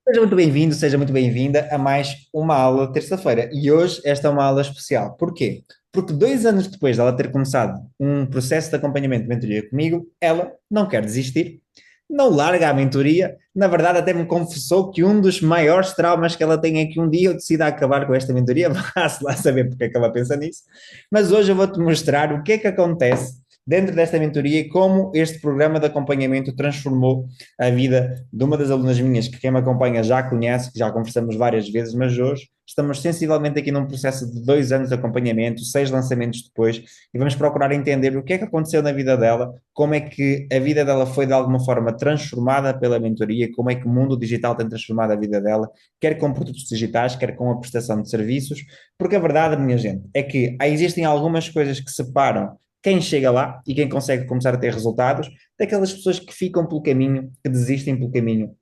Seja muito bem-vindo, seja muito bem-vinda a mais uma aula de terça-feira. E hoje esta é uma aula especial. Porquê? Porque 2 anos depois dela ter começado um processo de acompanhamento de mentoria comigo, ela não quer desistir, não larga a mentoria. Na verdade, até me confessou que um dos maiores traumas que ela tem é que um dia eu decida acabar com esta mentoria. Vá-se lá saber porque é que ela pensa nisso. Mas hoje eu vou-te mostrar o que é que acontece dentro desta mentoria e como este programa de acompanhamento transformou a vida de uma das alunas minhas, que quem me acompanha já conhece, que já conversamos várias vezes, mas hoje estamos sensivelmente aqui num processo de 2 anos de acompanhamento, 6 lançamentos depois, e vamos procurar entender o que é que aconteceu na vida dela, como é que a vida dela foi de alguma forma transformada pela mentoria, como é que o mundo digital tem transformado a vida dela, quer com produtos digitais, quer com a prestação de serviços, porque a verdade, minha gente, é que existem algumas coisas que separam quem chega lá e quem consegue começar a ter resultados daquelas pessoas que ficam pelo caminho, que desistem pelo caminho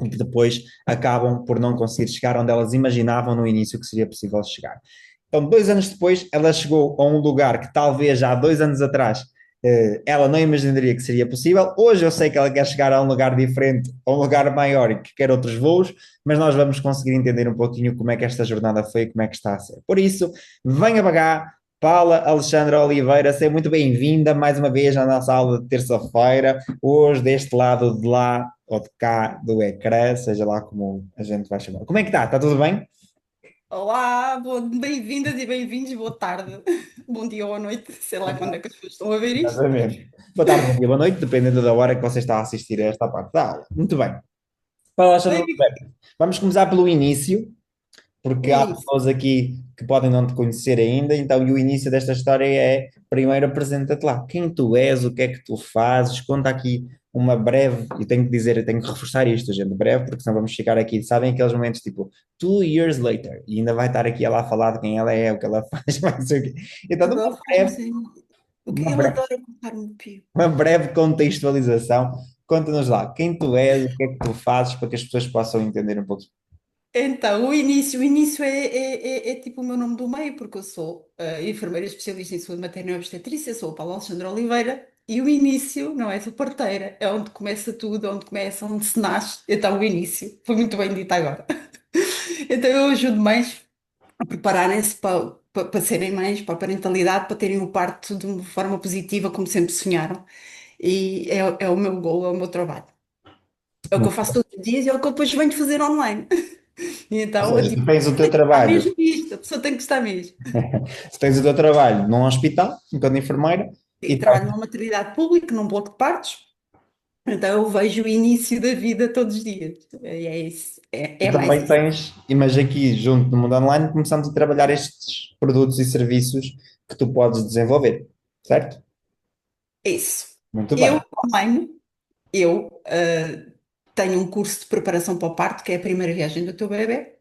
e que depois acabam por não conseguir chegar onde elas imaginavam no início que seria possível chegar. Então, 2 anos depois, ela chegou a um lugar que talvez já há 2 anos atrás ela não imaginaria que seria possível. Hoje eu sei que ela quer chegar a um lugar diferente, a um lugar maior e que quer outros voos, mas nós vamos conseguir entender um pouquinho como é que esta jornada foi e como é que está a ser. Por isso, venha pagar. Paula Alexandra Oliveira, seja muito bem-vinda mais uma vez à nossa aula de terça-feira. Hoje, deste lado de lá ou de cá do ecrã, seja lá como a gente vai chamar. Como é que está? Está tudo bem? Olá, bem-vindas e bem-vindos, boa tarde, bom dia ou boa noite, sei lá quando é que as pessoas estão a ver isto. Exatamente. Boa tarde, bom dia, boa noite, dependendo da hora que você está a assistir a esta parte da aula. Muito bem. Paula Alexandra Bem, Oliveira, vamos começar pelo início, porque é há isso. pessoas aqui que podem não te conhecer ainda, então e o início desta história é, primeiro apresenta-te lá, quem tu és, o que é que tu fazes, conta aqui uma breve, e tenho que dizer, eu tenho que reforçar isto, gente, breve, porque senão vamos chegar aqui, sabem aqueles momentos tipo 2 years later, e ainda vai estar aqui ela a falar de quem ela é, o que ela faz, não sei o quê. Então, Adoro falar assim. O que uma ele breve, adora contar-me pio. uma breve contextualização, conta-nos lá, quem tu és, o que é que tu fazes, para que as pessoas possam entender um pouco. Então, o início é tipo o meu nome do meio, porque eu sou enfermeira especialista em saúde materna e obstetrícia, sou a Paula Alexandre Oliveira, e o início, não é, sou parteira, é onde começa tudo, onde se nasce, então o início, foi muito bem dito agora. Então eu ajudo mães a prepararem-se para serem mães, para a parentalidade, para terem o parto de uma forma positiva, como sempre sonharam. E é o meu goal, é o meu trabalho. É o que eu faço todos os dias e é o que eu depois venho fazer online. E Ou então, seja, tu tipo, tens o teu tem que estar trabalho. mesmo nisto, a pessoa tem que estar mesmo. Se tens o teu trabalho num hospital, enquanto enfermeira, e E estás- trabalho numa maternidade pública, num bloco de partos, então eu vejo o início da vida todos os dias. E é isso, e é mais também isso. tens, mas aqui junto no mundo online começamos a trabalhar estes produtos e serviços que tu podes desenvolver, certo? É isso. Muito bem. Eu, online, eu tenho um curso de preparação para o parto, que é a primeira viagem do teu bebê.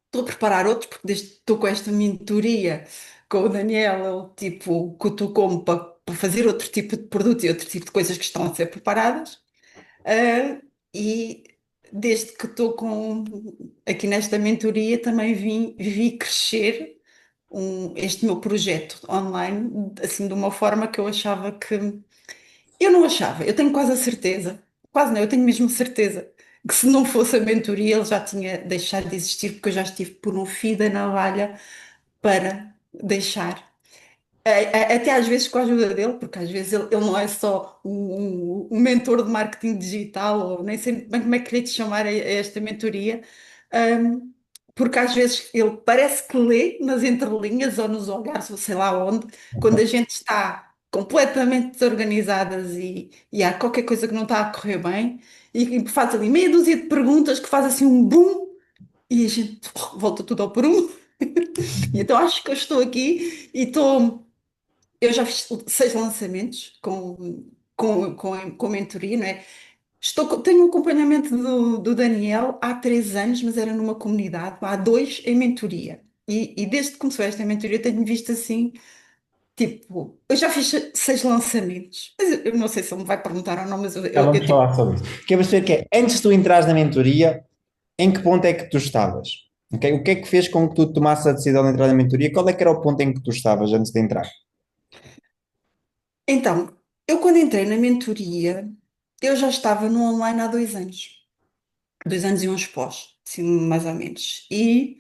Estou a preparar outros, porque desde que estou com esta mentoria com o Daniel, ele tipo cutucou-me para fazer outro tipo de produto e outro tipo de coisas que estão a ser preparadas. Ah, e desde que estou aqui nesta mentoria, também vi crescer este meu projeto online, assim, de uma forma que eu achava que. Eu não achava, eu tenho quase a certeza, quase não, eu tenho mesmo certeza, que se não fosse a mentoria ele já tinha deixado de existir, porque eu já estive por um fio da navalha para deixar. Até às vezes com a ajuda dele, porque às vezes ele não é só um mentor de marketing digital, ou nem sei bem como é que lhe de chamar a esta mentoria, hum, porque às vezes ele parece que lê nas entrelinhas ou nos olhares, ou sei lá onde, quando a gente está completamente desorganizadas e há qualquer coisa que não está a correr bem, e faz ali meia dúzia de perguntas que faz assim um boom, e a gente volta tudo ao prumo. E então acho que eu estou aqui e estou. Eu já fiz 6 lançamentos com mentoria, não é? Tenho um acompanhamento do Daniel há 3 anos, mas era numa comunidade, há dois em mentoria. E desde que começou esta mentoria, tenho visto assim, tipo, eu já fiz 6 lançamentos. Mas eu não sei se ele me vai perguntar ou não, mas Já vamos falar sobre isso. Quero perceber que é, antes de tu entrares na mentoria, em que ponto é que tu estavas? Ok? O que é que fez com que tu tomasses a decisão de entrar na mentoria? Qual é que era o ponto em que tu estavas antes de entrar? então, eu quando entrei na mentoria, eu já estava no online há 2 anos. 2 anos e uns pós, assim, mais ou menos. E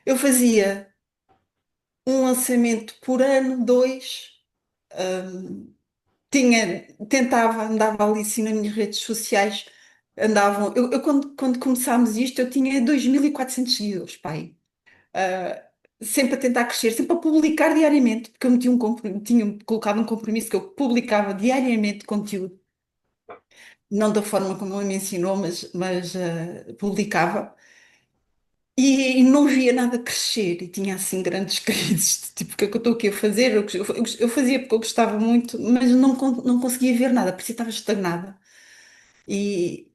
eu fazia um lançamento por ano, dois. Tentava, andava ali assim nas minhas redes sociais, andavam, quando começámos isto, eu tinha 2.400 seguidores, pai. Ah, sempre a tentar crescer, sempre a publicar diariamente, porque eu tinha colocado um compromisso que eu publicava diariamente conteúdo, não da forma como ele me ensinou, mas publicava. E não via nada crescer e tinha assim grandes crises, de tipo, o que é que eu estou aqui a fazer? Eu fazia porque eu gostava muito, mas não conseguia ver nada, parecia que estava estagnada. E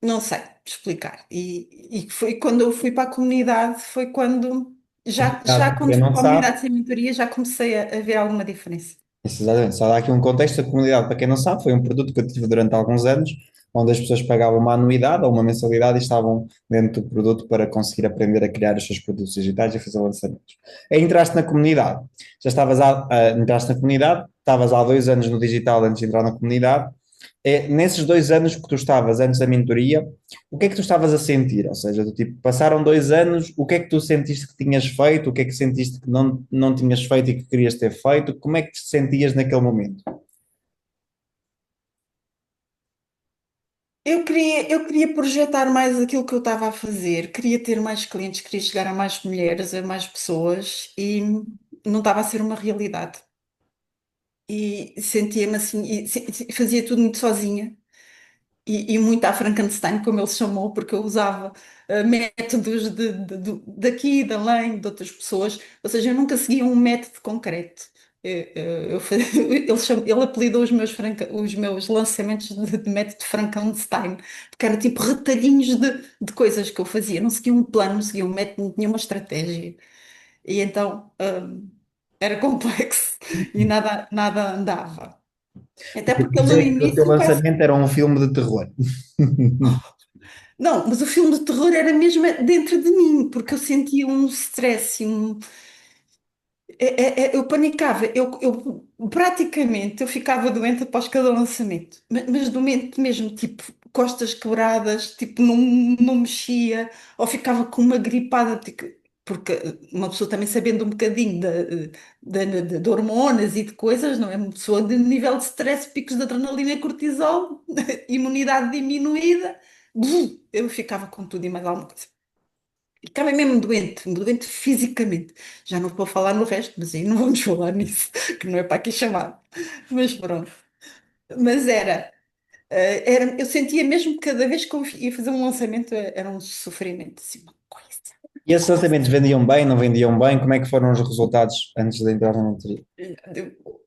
não sei explicar. E foi quando eu fui para a comunidade, foi quando, Caso já para quando quem fui não para a sabe, unidade sem mentoria, já comecei a ver alguma diferença. isso, exatamente. Só dá aqui um contexto, a comunidade, para quem não sabe, foi um produto que eu tive durante alguns anos, onde as pessoas pagavam uma anuidade ou uma mensalidade e estavam dentro do produto para conseguir aprender a criar os seus produtos digitais e fazer lançamentos. Aí entraste na comunidade, entraste na comunidade, estavas há 2 anos no digital antes de entrar na comunidade. Nesses 2 anos que tu estavas antes da mentoria, o que é que tu estavas a sentir? Ou seja, do tipo, passaram 2 anos, o que é que tu sentiste que tinhas feito? O que é que sentiste que não tinhas feito e que querias ter feito? Como é que te sentias naquele momento? Eu queria projetar mais aquilo que eu estava a fazer, queria ter mais clientes, queria chegar a mais mulheres, a mais pessoas e não estava a ser uma realidade. E sentia-me assim, fazia tudo muito sozinha e muito à Frankenstein, como ele chamou, porque eu usava métodos daqui, de além, de outras pessoas, ou seja, eu nunca seguia um método concreto. Ele apelidou os meus lançamentos de método Frankenstein, porque era tipo retalhinhos de coisas que eu fazia, não seguia um plano, não seguia um método, não tinha uma estratégia. E então era complexo e nada andava. Até Eu porque quis ele no dizer que o teu início parece. lançamento era um filme de terror. Não, mas o filme de terror era mesmo dentro de mim, porque eu sentia um stress e um. Eu panicava, eu praticamente eu ficava doente após cada lançamento, mas doente mesmo, tipo costas quebradas, tipo não mexia, ou ficava com uma gripada, porque uma pessoa também sabendo um bocadinho de hormonas e de coisas, não é? Uma pessoa de nível de stress, picos de adrenalina e cortisol, imunidade diminuída, eu ficava com tudo e mais alguma coisa. Ficava mesmo doente, doente fisicamente. Já não vou falar no resto, mas aí não vamos falar nisso, que não é para aqui chamar. Mas pronto. Mas eu sentia mesmo que cada vez que eu ia fazer um lançamento era um sofrimento, assim, uma coisa. E esses lançamentos vendiam bem, não vendiam bem? Como é que foram os resultados antes de entrar na mentoria?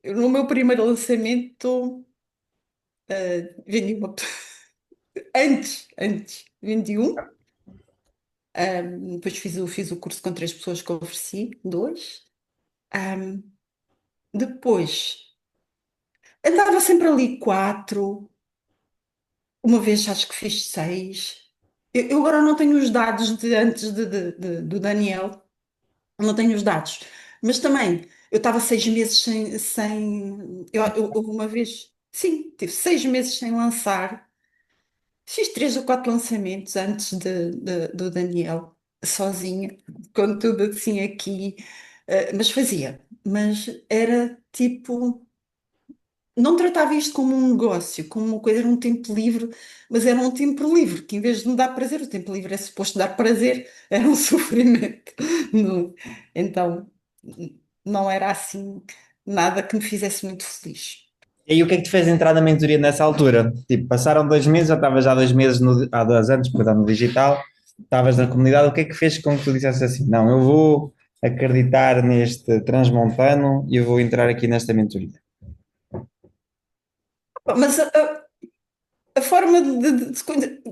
No meu primeiro lançamento, vendi uma. Vendi um. Depois fiz o curso com 3 pessoas que eu ofereci, dois. Ahm, Depois andava sempre ali quatro. Uma vez acho que fiz seis. Eu agora não tenho os dados de antes do Daniel, não tenho os dados. Mas também, eu estava 6 meses sem eu uma vez, sim, tive 6 meses sem lançar. Fiz 3 ou 4 lançamentos antes do Daniel, sozinha, com tudo assim aqui. Mas fazia. Mas era tipo. Não tratava isto como um negócio, como uma coisa, era um tempo livre, mas era um tempo livre, que em vez de me dar prazer, o tempo livre é suposto dar prazer, era um sofrimento. Não- Então, não era assim nada que me fizesse muito feliz. E aí, o que é que te fez entrar na mentoria nessa altura? Tipo, passaram 2 meses, já estavas há 2 meses, há 2 anos, perdão, no digital, estavas na comunidade, o que é que fez com que tu dissesse assim, não, eu vou acreditar neste transmontano e eu vou entrar aqui nesta mentoria? Mas a forma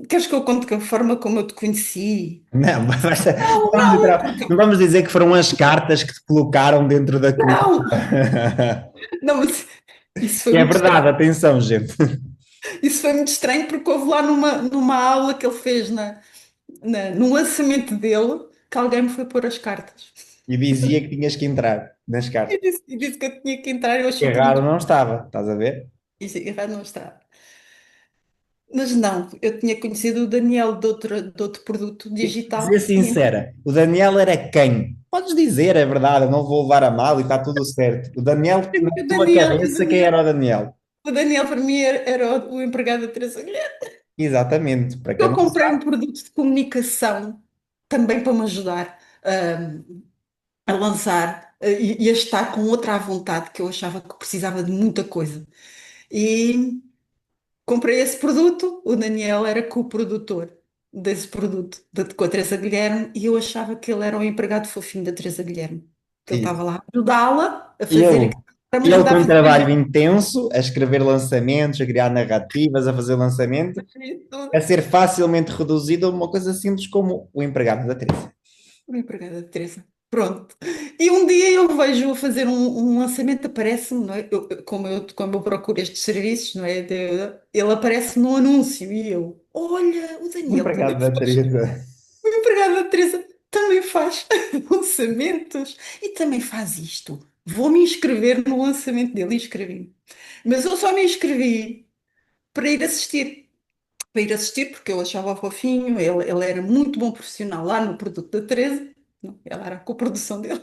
queres que eu conte que a forma como eu te conheci? Não, Não, não, porque não vamos dizer que foram as cartas que te colocaram dentro da comunidade. não, não, mas isso foi E é muito verdade, estranho. atenção, gente. Isso foi muito estranho porque houve lá numa aula que ele fez no lançamento dele que alguém me foi pôr as cartas. E dizia que tinhas que entrar nas cartas. E disse que eu tinha que entrar, eu achei aquilo Errado muito. não estava, estás a ver? Isso errado não está. Mas não, eu tinha conhecido o Daniel de outro produto E, dizer digital e sincera, o Daniel era quem? Podes dizer, é verdade, eu não vou levar a mal e está tudo certo. O Daniel, na o tua Daniel, o cabeça, quem Daniel, era o Daniel? o Daniel para mim era o empregado da Teresa Guilherme. Exatamente, para quem Eu não comprei um sabe. produto de comunicação também para me ajudar a lançar e a estar com outra vontade que eu achava que precisava de muita coisa. E comprei esse produto, o Daniel era co-produtor desse produto com a Teresa Guilherme e eu achava que ele era o empregado fofinho da Teresa Guilherme. Que ele estava lá a ajudá-la a fazer Ele, aquilo para me ele ajudar com a um fazer trabalho intenso, a escrever lançamentos, a criar narrativas, a fazer lançamento, a tudo. ser facilmente reduzido a uma coisa simples como o empregado da Teresa. Uma empregada de Teresa. Pronto. E um dia eu vejo a fazer um lançamento, aparece-me, não é? Como eu procuro estes serviços, não é? Ele aparece no anúncio e eu, olha, o O Daniel também empregado da faz, Teresa. o empregado da Teresa também faz lançamentos e também faz isto. Vou me inscrever no lançamento dele, inscrevi-me. Mas eu só me inscrevi para ir assistir. Para ir assistir, porque eu achava fofinho, ele era muito bom profissional lá no produto da Teresa, não, ela era a coprodução dele,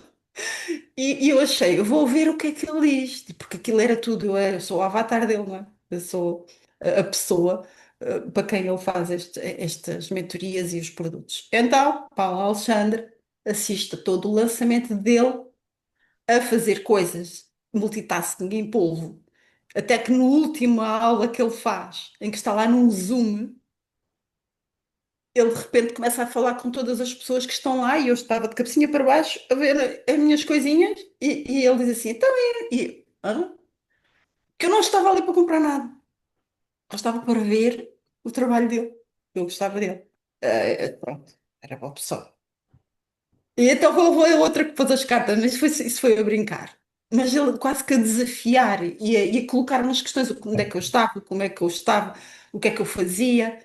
e eu achei, eu vou ver o que é que ele diz, tipo, porque aquilo era tudo, eu sou o avatar dele, não é? Eu sou a pessoa para quem ele faz estas mentorias e os produtos. Então, Paulo Alexandre assiste a todo o lançamento dele a fazer coisas, multitasking em polvo. Até que na última aula que ele faz, em que está lá num Zoom, ele de repente começa a falar com todas as pessoas que estão lá e eu estava de cabecinha para baixo a ver as minhas coisinhas e ele diz assim, então hã? Que eu não estava ali para comprar nada, eu estava para ver o trabalho dele, eu gostava dele. Pronto, era boa pessoa. E então vou a outra que pôs as cartas, mas isso foi a brincar. Mas ele quase que a desafiar e a colocar umas questões, onde é que eu estava, como é que eu estava, o que é que eu fazia.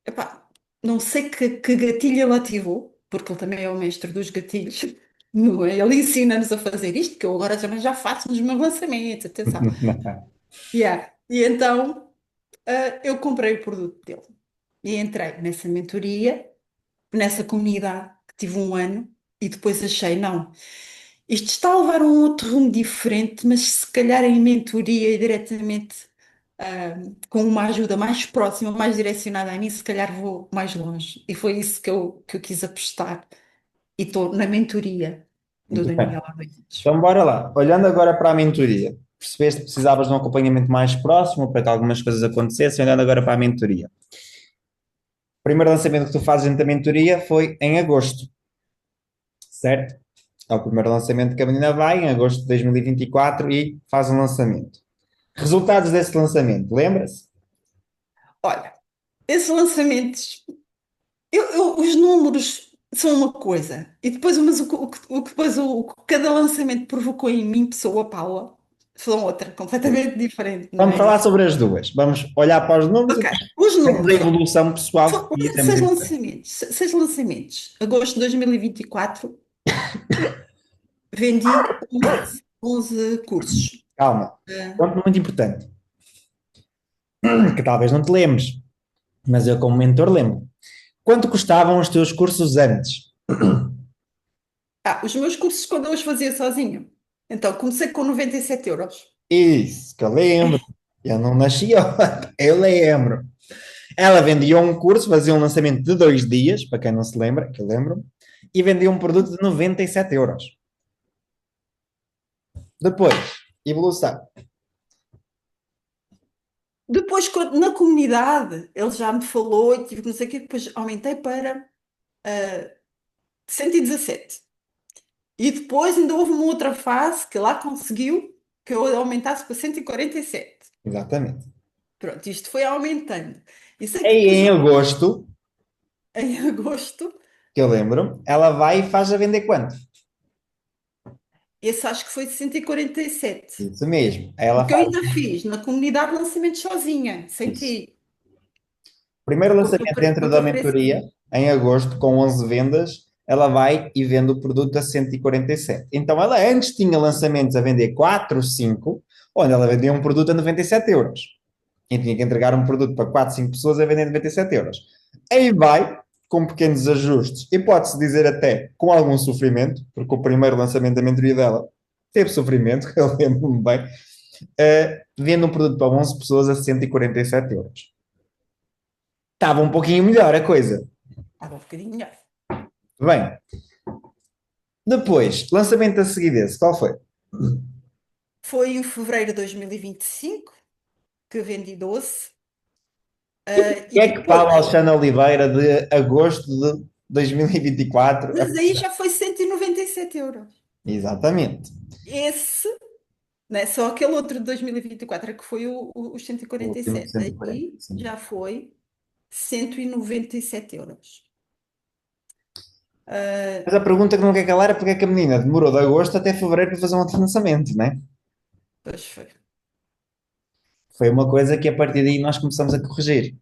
Epá, não sei que gatilho ele ativou, porque ele também é o mestre dos gatilhos, não é? Ele ensina-nos a fazer isto, que eu agora também já faço nos meus lançamentos, atenção. Yeah. E então eu comprei o produto dele e entrei nessa mentoria, nessa comunidade, que tive um ano, e depois achei, não, isto está a levar a um outro rumo diferente, mas se calhar em mentoria e diretamente com uma ajuda mais próxima, mais direcionada a mim, se calhar vou mais longe. E foi isso que eu quis apostar. E estou na mentoria do Muito bem. Daniel há 2 anos. Então, bora lá. Olhando agora para a mentoria, percebeste que precisavas de um acompanhamento mais próximo para que algumas coisas acontecessem, olhando agora para a mentoria. O primeiro lançamento que tu fazes dentro da mentoria foi em agosto, certo? É o primeiro lançamento que a menina vai, em agosto de 2024, e faz um lançamento. Resultados desse lançamento, lembra-se? Olha, esses lançamentos, os números são uma coisa, e depois, mas depois o que cada lançamento provocou em mim, pessoa Paula, são outra, completamente diferente, não Vamos é? falar sobre as duas. Vamos olhar para os números e Ok, os vemos a números. evolução pessoal que Foram temos seis em conta. lançamentos. Seis lançamentos. Agosto de 2024, vendi 11 cursos. Calma. Ah, Ponto muito importante, que talvez não te lembres, mas eu como mentor lembro. Quanto custavam os teus cursos antes? os meus cursos quando eu os fazia sozinho. Então, comecei com 97 euros. Isso, que eu lembro. Eu não nasci, eu lembro. Ela vendia um curso, fazia um lançamento de 2 dias, para quem não se lembra, que eu lembro, e vendia um produto de 97 euros. Depois, evolução. Depois, na comunidade, ele já me falou e tive que não sei o quê, depois aumentei para 117. E depois ainda houve uma outra fase que lá conseguiu que eu aumentasse para 147. Exatamente. Pronto, isto foi aumentando. E sei E que depois, em agosto, em agosto, que eu lembro, ela vai e faz a vender quanto? esse acho que foi 147. Isso mesmo. Aí ela Porque eu faz ainda fiz na comunidade lançamento sozinha, sem isso. ti, Primeiro lançamento com dentro o da teu preço. mentoria, em agosto, com 11 vendas, ela vai e vende o produto a 147. Então, ela antes tinha lançamentos a vender 4, 5, onde ela vendia um produto a 97 euros. e tinha que entregar um produto para 4 5 pessoas a vender 97 euros. Aí vai, com pequenos ajustes, e pode-se dizer até com algum sofrimento, porque o primeiro lançamento da mentoria dela teve sofrimento, eu lembro-me bem, vendo um produto para 11 pessoas a 147 euros. Estava um pouquinho melhor a coisa. Estava um bocadinho melhor. Bem, depois, lançamento a seguir desse, qual foi? Foi em fevereiro de 2025 que vendi 12. Que E é que Paulo depois, Alexandre Oliveira de agosto de 2024? mas aí já foi 197 euros. Exatamente. Esse, né, só aquele outro de 2024 é que foi os cento e O quarenta e último de sete 140, Aí sim. já foi 197 euros. Ah, Mas a pergunta que não quer calar é porque é que a menina demorou de agosto até fevereiro para fazer um outro lançamento, né? pois foi. Foi uma coisa que a partir daí nós começamos a corrigir.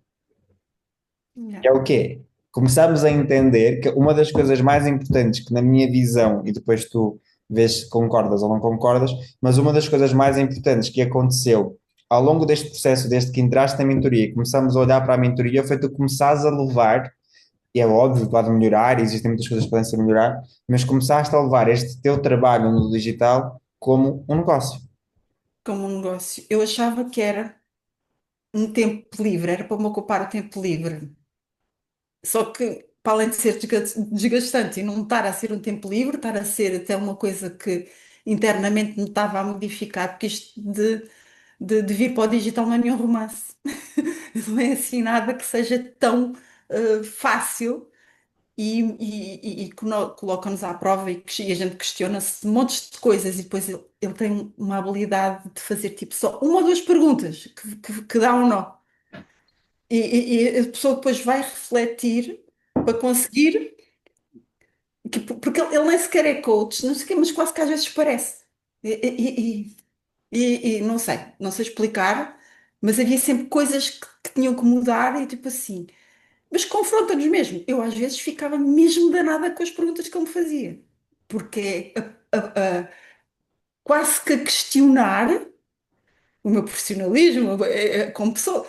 Yeah. Que é o quê? Começamos a entender que uma das coisas mais importantes que na minha visão, e depois tu vês se concordas ou não concordas, mas uma das coisas mais importantes que aconteceu ao longo deste processo, desde que entraste na mentoria, começamos a olhar para a mentoria, foi tu começares a levar, e é óbvio que pode melhorar, e existem muitas coisas que podem ser melhorar, mas começaste a levar este teu trabalho no digital como um negócio. Como um negócio. Eu achava que era um tempo livre, era para me ocupar o tempo livre. Só que, para além de ser desgastante e não estar a ser um tempo livre, estar a ser até uma coisa que internamente me estava a modificar, porque isto de vir para o digital não é nenhum romance. Não é assim nada que seja tão fácil e coloca-nos à prova e a gente questiona-se montes de coisas e depois ele tem uma habilidade de fazer tipo só uma ou duas perguntas que dá um nó. E a pessoa depois vai refletir para conseguir, porque ele nem sequer é coach, não sei o quê, mas quase que às vezes parece. E, e- não sei explicar, mas havia sempre coisas que tinham que mudar e tipo assim. Mas confronta-nos mesmo. Eu às vezes ficava mesmo danada com as perguntas que ele me fazia, porque quase que a questionar o meu profissionalismo como pessoa.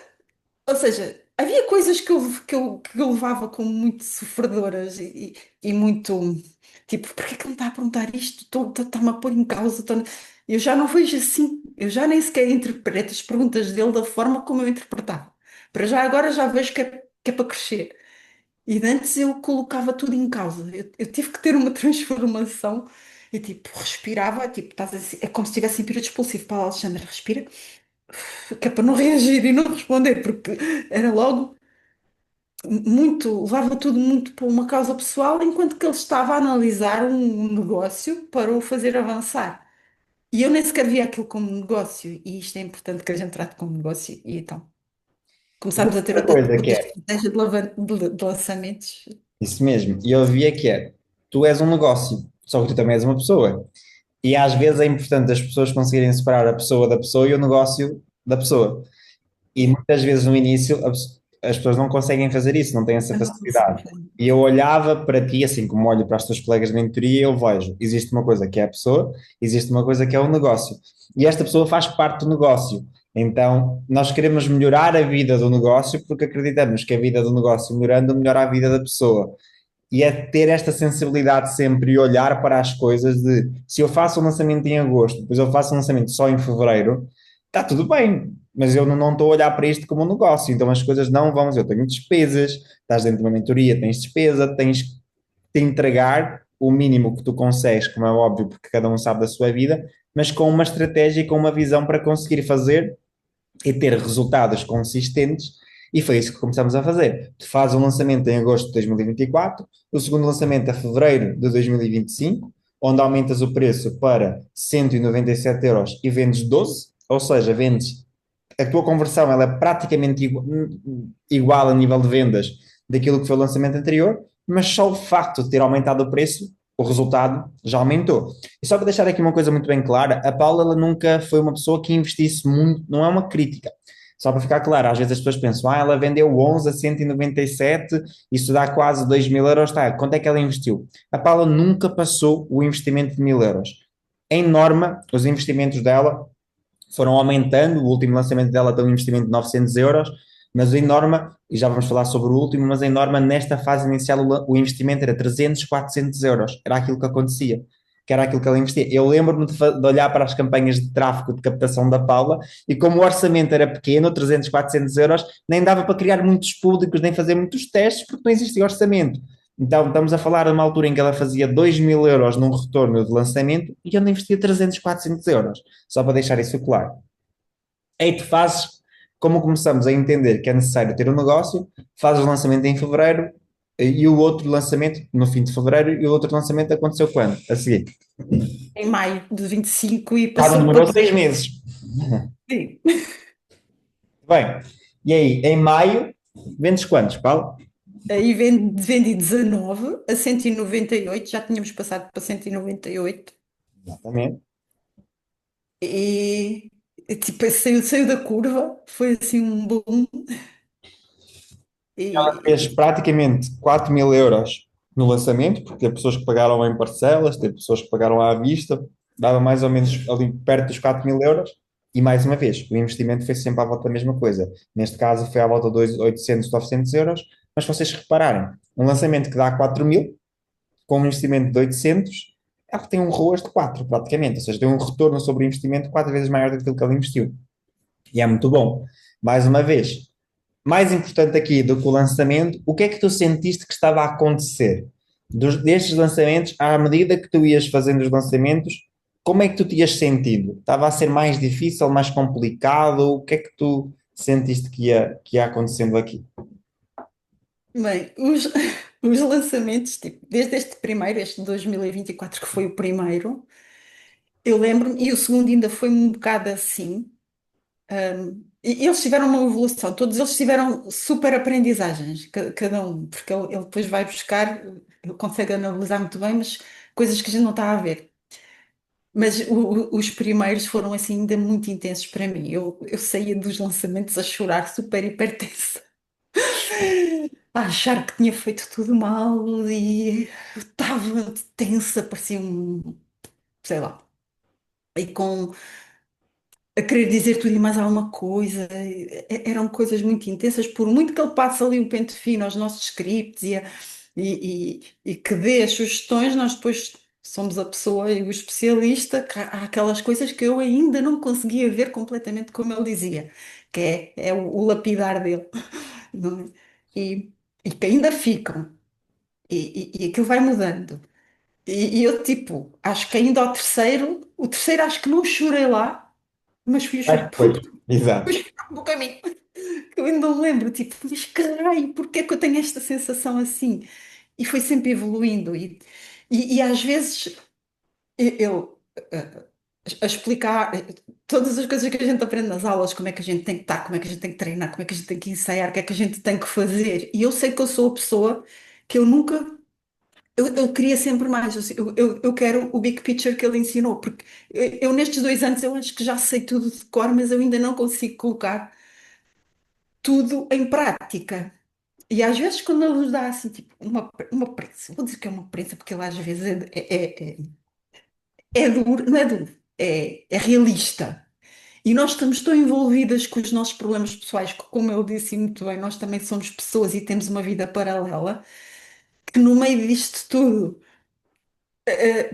Ou seja, havia coisas que eu levava como muito sofredoras e muito tipo, porquê que ele me está a perguntar isto? Está-me a pôr em causa. Eu já não vejo assim, eu já nem sequer interpreto as perguntas dele da forma como eu interpretava. Para já agora já vejo que é para crescer. E antes eu colocava tudo em causa. Eu tive que ter uma transformação. E tipo, respirava, tipo, é como se estivesse em período expulsivo. Para Alexandre, respira, que é para não reagir e não responder, porque era logo muito, levava tudo muito para uma causa pessoal, enquanto que ele estava a analisar um negócio para o fazer avançar. E eu nem sequer via aquilo como negócio, e isto é importante que a gente trate como negócio, e então começámos a ter Outra outras, coisa que outras é, estratégias de lançamentos. isso mesmo, e eu via que é, tu és um negócio, só que tu também és uma pessoa. E às vezes é importante as pessoas conseguirem separar a pessoa da pessoa e o negócio da pessoa. E Yeah. muitas vezes no início as pessoas não conseguem fazer isso, não têm essa Eu não consigo facilidade. fazer. E eu olhava para ti, assim como olho para os teus colegas de mentoria, eu vejo, existe uma coisa que é a pessoa, existe uma coisa que é o negócio. E esta pessoa faz parte do negócio. Então, nós queremos melhorar a vida do negócio porque acreditamos que a vida do negócio melhorando melhora a vida da pessoa. E é ter esta sensibilidade sempre e olhar para as coisas de se eu faço um lançamento em agosto, depois eu faço um lançamento só em fevereiro, está tudo bem, mas eu não estou a olhar para isto como um negócio, então as coisas não vão, eu tenho despesas, estás dentro de uma mentoria, tens despesa, tens que te entregar o mínimo que tu consegues, como é óbvio, porque cada um sabe da sua vida, mas com uma estratégia e com uma visão para conseguir fazer e ter resultados consistentes, e foi isso que começamos a fazer. Tu fazes um lançamento em agosto de 2024, o segundo lançamento a fevereiro de 2025, onde aumentas o preço para 197 euros e vendes 12, ou seja, vendes a tua conversão ela é praticamente igual a nível de vendas daquilo que foi o lançamento anterior, mas só o facto de ter aumentado o preço, o resultado já aumentou. E só para deixar aqui uma coisa muito bem clara, a Paula ela nunca foi uma pessoa que investisse muito, não é uma crítica. Só para ficar claro, às vezes as pessoas pensam, ela vendeu 11 a 197, isso dá quase 2 mil euros, tá, quanto é que ela investiu? A Paula nunca passou o investimento de 1000 euros. Em norma, os investimentos dela foram aumentando. O último lançamento dela tem um investimento de 900 euros, mas em Norma, e já vamos falar sobre o último, mas em Norma, nesta fase inicial, o investimento era 300, 400 euros. Era aquilo que acontecia, que era aquilo que ela investia. Eu lembro-me de olhar para as campanhas de tráfego de captação da Paula e como o orçamento era pequeno, 300, 400 euros, nem dava para criar muitos públicos, nem fazer muitos testes, porque não existia orçamento. Então, estamos a falar de uma altura em que ela fazia 2.000 euros num retorno de lançamento e eu não investia 300, 400 euros, só para deixar isso claro. Aí tu fazes, como começamos a entender que é necessário ter um negócio, fazes o lançamento em fevereiro e o outro lançamento no fim de fevereiro e o outro lançamento aconteceu quando? A seguir. Em maio de 25 e Ah, não passou demorou para. 6 meses. Sim. Bem, e aí, em maio, vendes quantos, Paulo? Aí vendi 19 a 198, já tínhamos passado para 198 Exatamente. e tipo, saiu da curva, foi assim um boom Ela fez e praticamente 4.000 euros no lançamento, porque teve pessoas que pagaram em parcelas, teve pessoas que pagaram à vista, dava mais ou menos ali perto dos 4.000 euros. E mais uma vez, o investimento foi sempre à volta da mesma coisa. Neste caso, foi à volta de 800, 900 euros. Mas se vocês repararem, um lançamento que dá 4.000, com um investimento de 800, ela tem um ROAS de 4, praticamente. Ou seja, tem um retorno sobre o investimento 4 vezes maior do que aquilo que ela investiu. E é muito bom. Mais uma vez, mais importante aqui do que o lançamento, o que é que tu sentiste que estava a acontecer? Destes lançamentos, à medida que tu ias fazendo os lançamentos, como é que tu te ias sentindo? Estava a ser mais difícil, mais complicado? O que é que tu sentiste que ia acontecendo aqui? bem, os lançamentos, tipo, desde este primeiro, este de 2024, que foi o primeiro, eu lembro-me, e o segundo ainda foi um bocado assim. E eles tiveram uma evolução, todos eles tiveram super aprendizagens, cada um, porque ele depois vai buscar, ele consegue analisar muito bem, mas coisas que a gente não está a ver. Mas os primeiros foram assim ainda muito intensos para mim. Eu saía dos lançamentos a chorar, super hipertensa, a achar que tinha feito tudo mal e eu estava tensa, parecia um, sei lá, e com a querer dizer tudo e mais alguma coisa. Eram coisas muito intensas, por muito que ele passe ali um pente fino aos nossos scripts e que dê as sugestões, nós depois somos a pessoa e o especialista, que há aquelas coisas que eu ainda não conseguia ver completamente como ele dizia, que é o lapidar dele, não é? E, e que ainda ficam, e aquilo vai mudando. E eu, tipo, acho que ainda ao terceiro, o terceiro acho que não chorei lá, mas fui a Acho chorar que foi. Exato. no caminho. Eu ainda me lembro, tipo, mas caralho, porquê é que eu tenho esta sensação assim? E foi sempre evoluindo. E às vezes eu a explicar todas as coisas que a gente aprende nas aulas, como é que a gente tem que estar, como é que a gente tem que treinar, como é que a gente tem que ensaiar, o que é que a gente tem que fazer. E eu sei que eu sou a pessoa que eu nunca. Eu queria sempre mais, eu quero o big picture que ele ensinou, porque eu nestes 2 anos eu acho que já sei tudo de cor, mas eu ainda não consigo colocar tudo em prática. E às vezes quando ele nos dá assim, tipo, uma prensa, vou dizer que é uma prensa, porque ele às vezes é duro, não é duro, é realista. E nós estamos tão envolvidas com os nossos problemas pessoais, que, como eu disse muito bem, nós também somos pessoas e temos uma vida paralela, que no meio disto tudo,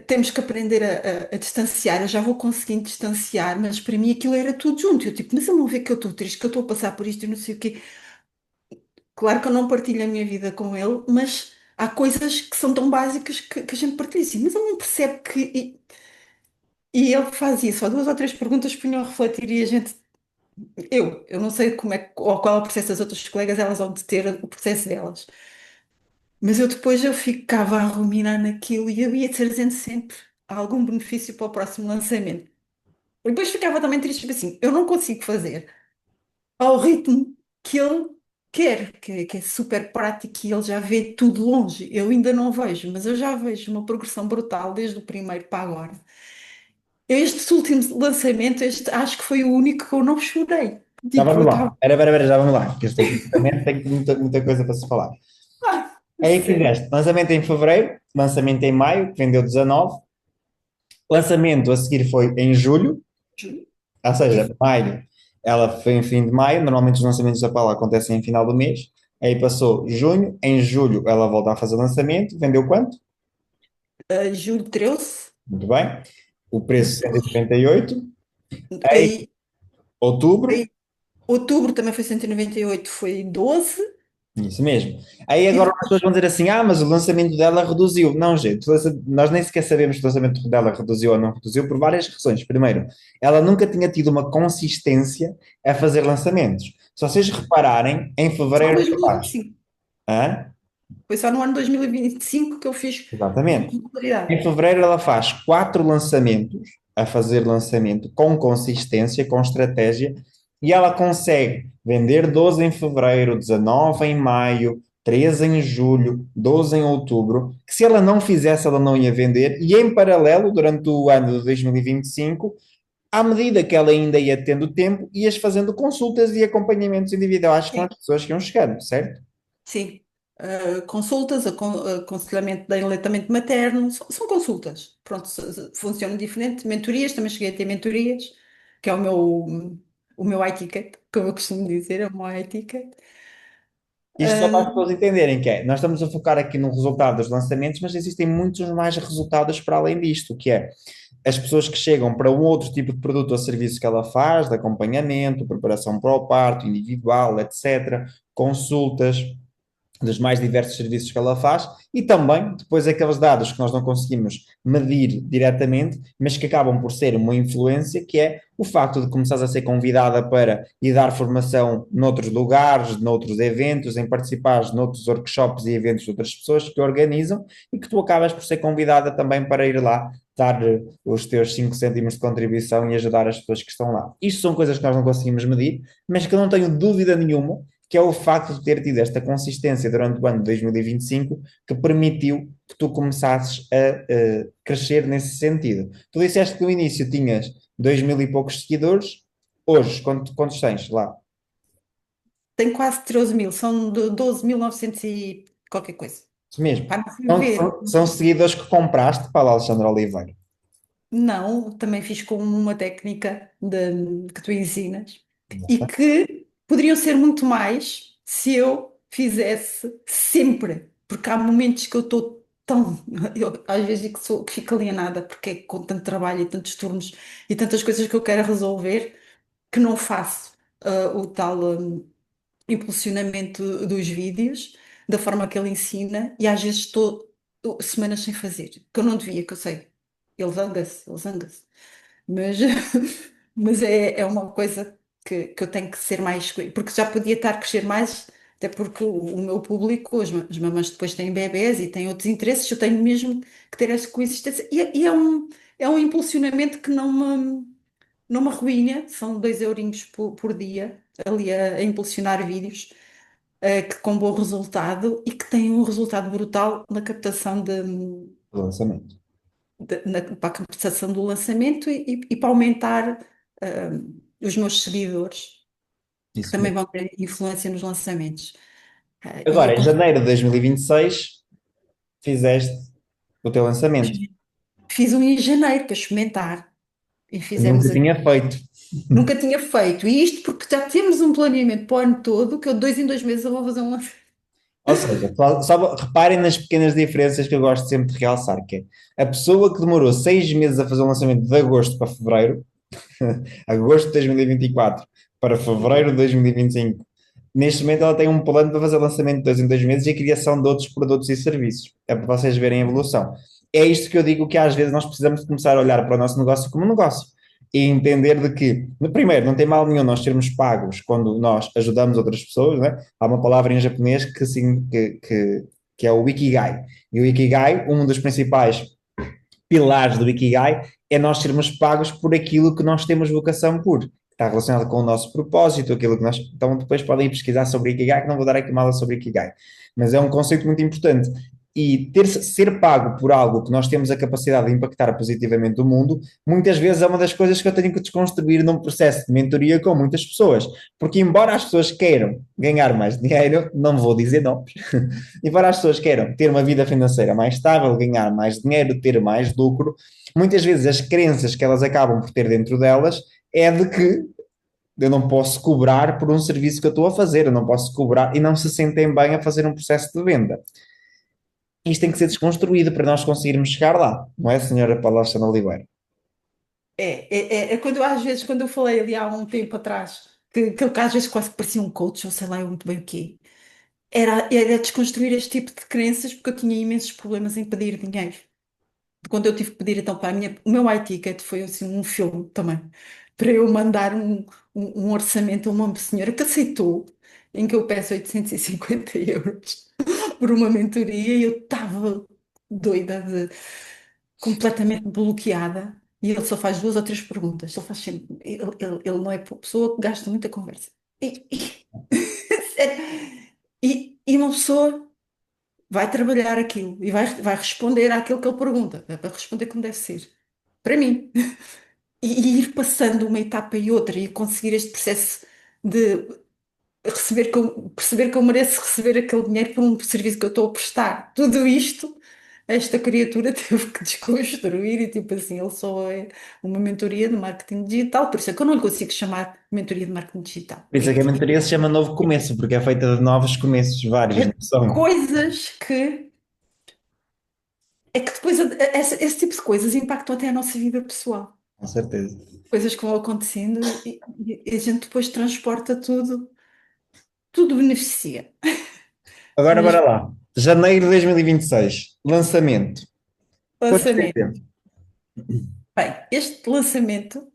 temos que aprender a distanciar. Eu já vou conseguindo distanciar, mas para mim aquilo era tudo junto. Eu tipo, mas ele não vê que eu estou triste, que eu estou a passar por isto e não sei o quê. Claro que eu não partilho a minha vida com ele, mas há coisas que são tão básicas que a gente partilha assim, mas ele não percebe que. E ele faz isso, só duas ou três perguntas punham a refletir e a gente. Eu não sei como é, ou qual é o processo das outras colegas, elas vão de ter o processo delas. Mas eu depois eu ficava a ruminar naquilo e eu ia trazendo sempre algum benefício para o próximo lançamento. E depois ficava também triste, porque assim, eu não consigo fazer ao ritmo que ele quer, que é super prático e ele já vê tudo longe. Eu ainda não vejo, mas eu já vejo uma progressão brutal desde o primeiro para agora. Este último lançamento, este, acho que foi o único que eu não chorei. Já Tipo, eu vamos lá. estava. Espera, já vamos lá. Que este aqui também tem muita, muita coisa para se falar. Ah, Aí sério. fizeste lançamento em fevereiro, lançamento em maio, que vendeu 19. Lançamento a seguir foi em julho. Ou E seja, maio, ela foi em fim de maio, normalmente os lançamentos da Paula acontecem em final do mês, aí passou junho, em julho ela volta a fazer lançamento, vendeu quanto? julho 13, Muito bem. O preço 198. Em aí, outubro, aí outubro também foi 198, foi 12. isso mesmo. Aí E agora as depois, pessoas vão dizer assim: ah, mas o lançamento dela reduziu. Não, gente, nós nem sequer sabemos se o lançamento dela reduziu ou não reduziu por várias razões. Primeiro, ela nunca tinha tido uma consistência a fazer lançamentos. Se vocês repararem, em só em fevereiro ela faz. 2025. Hã? Foi só no ano 2025 que eu fiz com Exatamente. Em regularidade. fevereiro ela faz 4 lançamentos, a fazer lançamento com consistência, com estratégia, e ela consegue vender 12 em fevereiro, 19 em maio, 13 em julho, 12 em outubro, que se ela não fizesse, ela não ia vender, e em paralelo, durante o ano de 2025, à medida que ela ainda ia tendo tempo, ias fazendo consultas e acompanhamentos individuais com as Sim, pessoas que iam chegando, certo? sim. Consultas, aconselhamento de enleitamento materno, são consultas. Pronto, funcionam diferente. Mentorias, também cheguei a ter mentorias, que é o meu high ticket, como eu costumo dizer, é o meu high ticket. Isto só para as pessoas entenderem que é, nós estamos a focar aqui no resultado dos lançamentos, mas existem muitos mais resultados para além disto, que é as pessoas que chegam para um outro tipo de produto ou serviço que ela faz, de acompanhamento, preparação para o parto, individual, etc., consultas, dos mais diversos serviços que ela faz e também depois aqueles dados que nós não conseguimos medir diretamente, mas que acabam por ser uma influência, que é o facto de começares a ser convidada para ir dar formação noutros lugares, noutros eventos, em participares noutros workshops e eventos de outras pessoas que organizam e que tu acabas por ser convidada também para ir lá dar os teus 5 cêntimos de contribuição e ajudar as pessoas que estão lá. Isto são coisas que nós não conseguimos medir, mas que eu não tenho dúvida nenhuma que é o facto de ter tido esta consistência durante o ano de 2025 que permitiu que tu começasses a crescer nesse sentido. Tu disseste que no início tinhas 2 mil e poucos seguidores, hoje quantos tens lá? Tem quase 13 mil, são 12.900 e qualquer coisa. Isso mesmo. Pá, não fui São, ver. são, são seguidores que compraste para a Alexandre Oliveira. Não, também fiz com uma técnica que tu ensinas e que poderiam ser muito mais se eu fizesse sempre, porque há momentos que eu estou tão, eu, às vezes que fico alienada porque é com tanto trabalho e tantos turnos e tantas coisas que eu quero resolver que não faço o tal impulsionamento dos vídeos da forma que ele ensina e às vezes estou semanas sem fazer, que eu não devia, que eu sei. Ele zanga-se. Mas, mas é uma coisa que eu tenho que ser mais. Porque já podia estar a crescer mais, até porque o meu público, as mamães depois têm bebés e têm outros interesses, eu tenho mesmo que ter essa coexistência. E é um impulsionamento que não me arruína, são 2 eurinhos por dia ali a impulsionar vídeos. Que com bom resultado e que têm um resultado brutal na captação Do lançamento. para a captação do lançamento e para aumentar os meus seguidores, que Isso também mesmo. vão ter influência nos lançamentos. E Agora, em janeiro de 2026, fizeste o teu lançamento. fiz um em janeiro para experimentar e Eu nunca fizemos. tinha feito. Nunca tinha feito. E isto porque já temos um planeamento para o ano todo, que eu 2 em 2 meses eu vou fazer um lançamento. Ou seja, só reparem nas pequenas diferenças que eu gosto sempre de realçar, que é a pessoa que demorou 6 meses a fazer um lançamento de agosto para fevereiro, agosto de 2024 para fevereiro de 2025, neste momento ela tem um plano para fazer lançamento de 2 em 2 meses e a criação de outros produtos e serviços. É para vocês verem a evolução. É isto que eu digo que às vezes nós precisamos de começar a olhar para o nosso negócio como um negócio e entender de que, primeiro, não tem mal nenhum nós sermos pagos quando nós ajudamos outras pessoas, né? Há uma palavra em japonês que é o Ikigai. E o Ikigai, um dos principais pilares do Ikigai é nós sermos pagos por aquilo que nós temos vocação por. Está relacionado com o nosso propósito, aquilo que nós. Então, depois podem ir pesquisar sobre Ikigai, que não vou dar aqui uma aula sobre Ikigai. Mas é um conceito muito importante. E ser pago por algo que nós temos a capacidade de impactar positivamente o mundo, muitas vezes é uma das coisas que eu tenho que desconstruir num processo de mentoria com muitas pessoas. Porque, embora as pessoas queiram ganhar mais dinheiro, não vou dizer nomes, embora as pessoas queiram ter uma vida financeira mais estável, ganhar mais dinheiro, ter mais lucro, muitas vezes as crenças que elas acabam por ter dentro delas é de que eu não posso cobrar por um serviço que eu estou a fazer, eu não posso cobrar e não se sentem bem a fazer um processo de venda. Isto tem que ser desconstruído para nós conseguirmos chegar lá, não é, senhora Palestina Oliveira? É quando às vezes, quando eu falei ali há um tempo atrás, que às vezes quase que parecia um coach, ou sei lá, eu muito bem o quê, era desconstruir este tipo de crenças, porque eu tinha imensos problemas em pedir dinheiro. Quando eu tive que pedir então para o meu iTicket foi assim um filme também, para eu mandar um orçamento a uma senhora que aceitou, em que eu peço 850 euros por uma mentoria e eu estava doida, completamente bloqueada. E ele só faz duas ou três perguntas. Ele faz sempre. Ele não é pessoa que gasta muita conversa. Sério. E uma pessoa vai trabalhar aquilo e vai responder àquilo que ele pergunta. É para responder como deve ser. Para mim. E ir passando uma etapa e outra e conseguir este processo de perceber que eu mereço receber aquele dinheiro por um serviço que eu estou a prestar. Tudo isto, esta criatura teve que desconstruir e tipo assim, ele só é uma mentoria de marketing digital, por isso é que eu não lhe consigo chamar mentoria de marketing digital. Por isso é que a mentoria se chama Novo Começo, porque é feita de novos começos, vários, não É são? coisas que é que depois esse tipo de coisas impactam até a nossa vida pessoal. Com certeza. Coisas que vão acontecendo e a gente depois transporta tudo, tudo beneficia. Agora, bora Mesmo lá. Janeiro de 2026, lançamento. Quanto lançamento. tempo? Bem, este lançamento.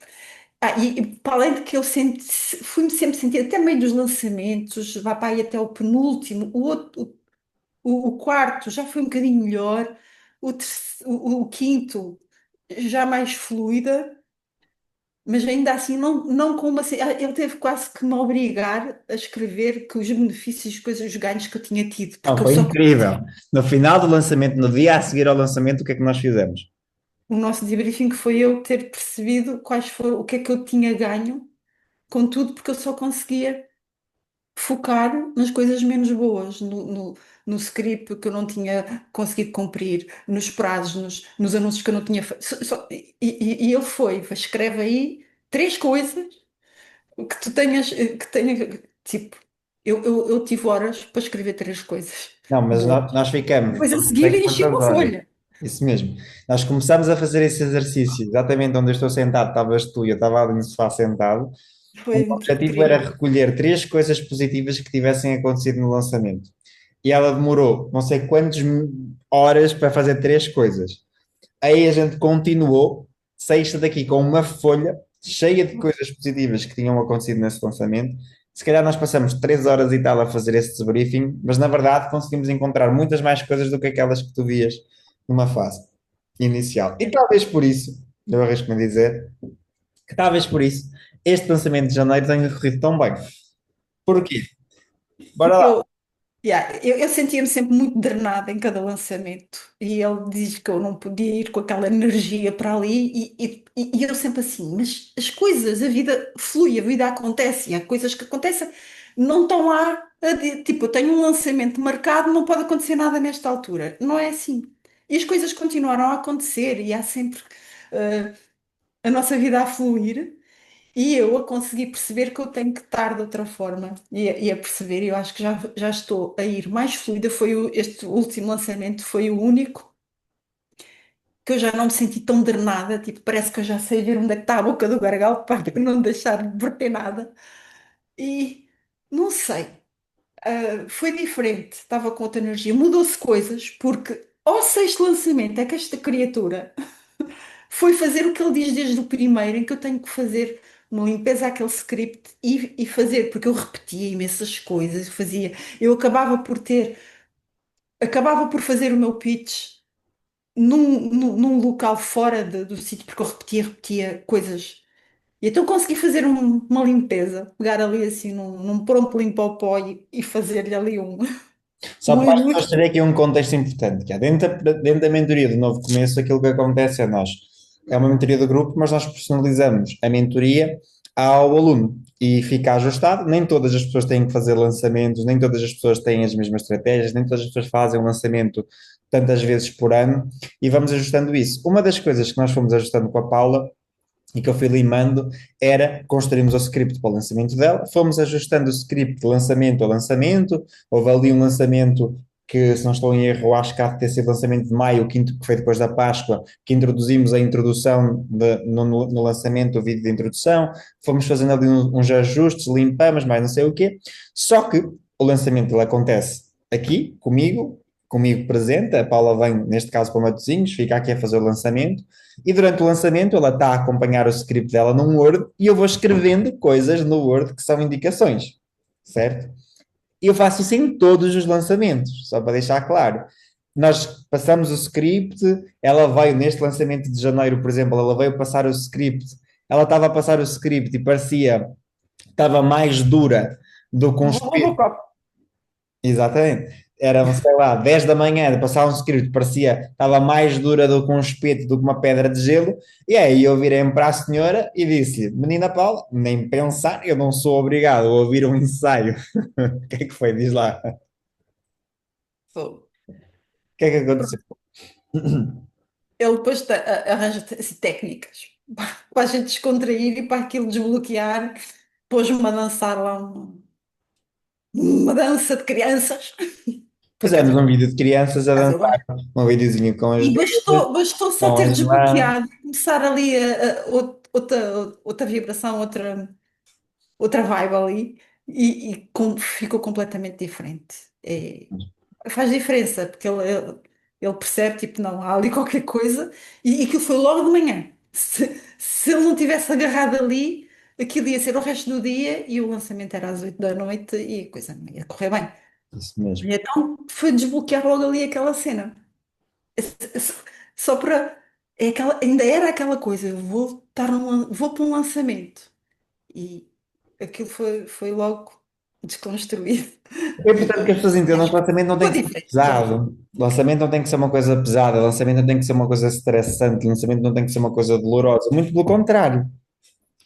E para além de que eu fui-me sempre sentir, até meio dos lançamentos, vai para aí até o penúltimo, o quarto já foi um bocadinho melhor, o quinto já mais fluida, mas ainda assim não com uma. Ele teve quase que me obrigar a escrever que os benefícios, coisas, os ganhos que eu tinha tido, Não, porque eu foi só. incrível. No final do lançamento, no dia a seguir ao lançamento, o que é que nós fizemos? O nosso debriefing foi eu ter percebido quais foram, o que é que eu tinha ganho com tudo, porque eu só conseguia focar nas coisas menos boas, no script que eu não tinha conseguido cumprir, nos prazos, nos anúncios que eu não tinha feito. E ele escreve aí três coisas que tu tenhas, que tenha, tipo, eu tive horas para escrever três coisas Não, mas boas. nós ficamos, Depois a não seguir sei enchi quantas uma horas. folha. Isso mesmo. Nós começámos a fazer esse exercício, exatamente onde eu estou sentado, estavas tu e eu estava ali no sofá sentado. O Foi muito objetivo era incrível. recolher três coisas positivas que tivessem acontecido no lançamento. E ela demorou não sei quantas horas para fazer três coisas. Aí a gente continuou, sexta daqui com uma folha cheia de coisas positivas que tinham acontecido nesse lançamento. Se calhar nós passamos 3 horas e tal a fazer esse debriefing, mas na verdade conseguimos encontrar muitas mais coisas do que aquelas que tu vias numa fase inicial. E talvez por isso, eu arrisco-me a dizer, que talvez por isso este lançamento de janeiro tenha corrido tão bem. Porquê? Bora Porque lá. eu sentia-me sempre muito drenada em cada lançamento e ele diz que eu não podia ir com aquela energia para ali e eu sempre assim, mas as coisas, a vida flui, a vida acontece e há coisas que acontecem, não estão lá, tipo, eu tenho um lançamento marcado, não pode acontecer nada nesta altura, não é assim. E as coisas continuaram a acontecer e há sempre eh, a nossa vida a fluir. E eu a conseguir perceber que eu tenho que estar de outra forma e a perceber, eu acho que já estou a ir mais fluida. Este último lançamento foi o único que eu já não me senti tão drenada, tipo, parece que eu já sei ver onde é que está a boca do gargalo para não deixar de verter nada. E não sei, foi diferente, estava com outra energia, mudou-se coisas, porque ao sexto lançamento é que esta criatura foi fazer o que ele diz desde o primeiro, em que eu tenho que fazer uma limpeza àquele script e fazer, porque eu repetia imensas coisas, eu acabava por fazer o meu pitch num local fora do sítio, porque eu repetia coisas. E então consegui fazer uma limpeza, pegar ali assim num pronto limpo ao pó e fazer-lhe ali Só um para as pessoas ajuste. terem aqui um contexto importante, que é dentro da mentoria do Novo Começo, aquilo que acontece é nós, é uma mentoria do grupo, mas nós personalizamos a mentoria ao aluno e fica ajustado. Nem todas as pessoas têm que fazer lançamentos, nem todas as pessoas têm as mesmas estratégias, nem todas as pessoas fazem um lançamento tantas vezes por ano e vamos ajustando isso. Uma das coisas que nós fomos ajustando com a Paula e que eu fui limando era construirmos o script para o lançamento dela, fomos ajustando o script de lançamento a lançamento, houve ali um lançamento que, se não estou em erro, acho que há de ter sido lançamento de maio, o quinto, que foi depois da Páscoa, que introduzimos a introdução no lançamento, o vídeo de introdução, fomos fazendo ali uns ajustes, limpamos, mais não sei o quê, só que o lançamento ele acontece aqui, comigo presente, a Paula vem, neste caso, para Matosinhos, fica aqui a fazer o lançamento, e durante o lançamento ela está a acompanhar o script dela num Word e eu vou escrevendo coisas no Word que são indicações, certo? E eu faço isso em todos os lançamentos, só para deixar claro. Nós passamos o script, ela veio neste lançamento de janeiro, por exemplo, ela veio passar o script, ela estava a passar o script e parecia, estava mais dura do que um espeto. Exatamente. Era, sei lá, 10 da manhã, de passar um script, parecia, estava mais dura do que um espeto, do que uma pedra de gelo. E aí eu virei-me para a senhora e disse-lhe: Menina Paula, nem pensar, eu não sou obrigado a ouvir um ensaio. O que é que foi? Diz lá. O Fogo. que é que aconteceu? Ele depois arranja assim, técnicas para a gente descontrair e para aquilo desbloquear. Pôs-me a dançar lá uma dança de crianças. Por acaso Fizemos eu, um por vídeo de crianças a acaso eu dançar, gosto. um videozinho com as E duas, bastou só com ter as mãos. desbloqueado, começar ali outra vibração, outra vibe ali, ficou completamente diferente. Faz diferença, porque ele percebe, tipo, não, há ali qualquer coisa, e aquilo foi logo de manhã. Se ele não tivesse agarrado ali, aquilo ia ser o resto do dia e o lançamento era às 8 da noite e a coisa não ia correr bem. Isso mesmo. E então foi desbloquear logo ali aquela cena. Só para. Ainda era aquela coisa, eu vou para um lançamento. E aquilo foi logo desconstruído. É importante que as pessoas E entendam acho que o que lançamento não tem ficou que ser diferente. pesado. O lançamento não tem que ser uma coisa pesada, o lançamento não tem que ser uma coisa estressante, o lançamento não tem que ser uma coisa dolorosa. Muito pelo contrário.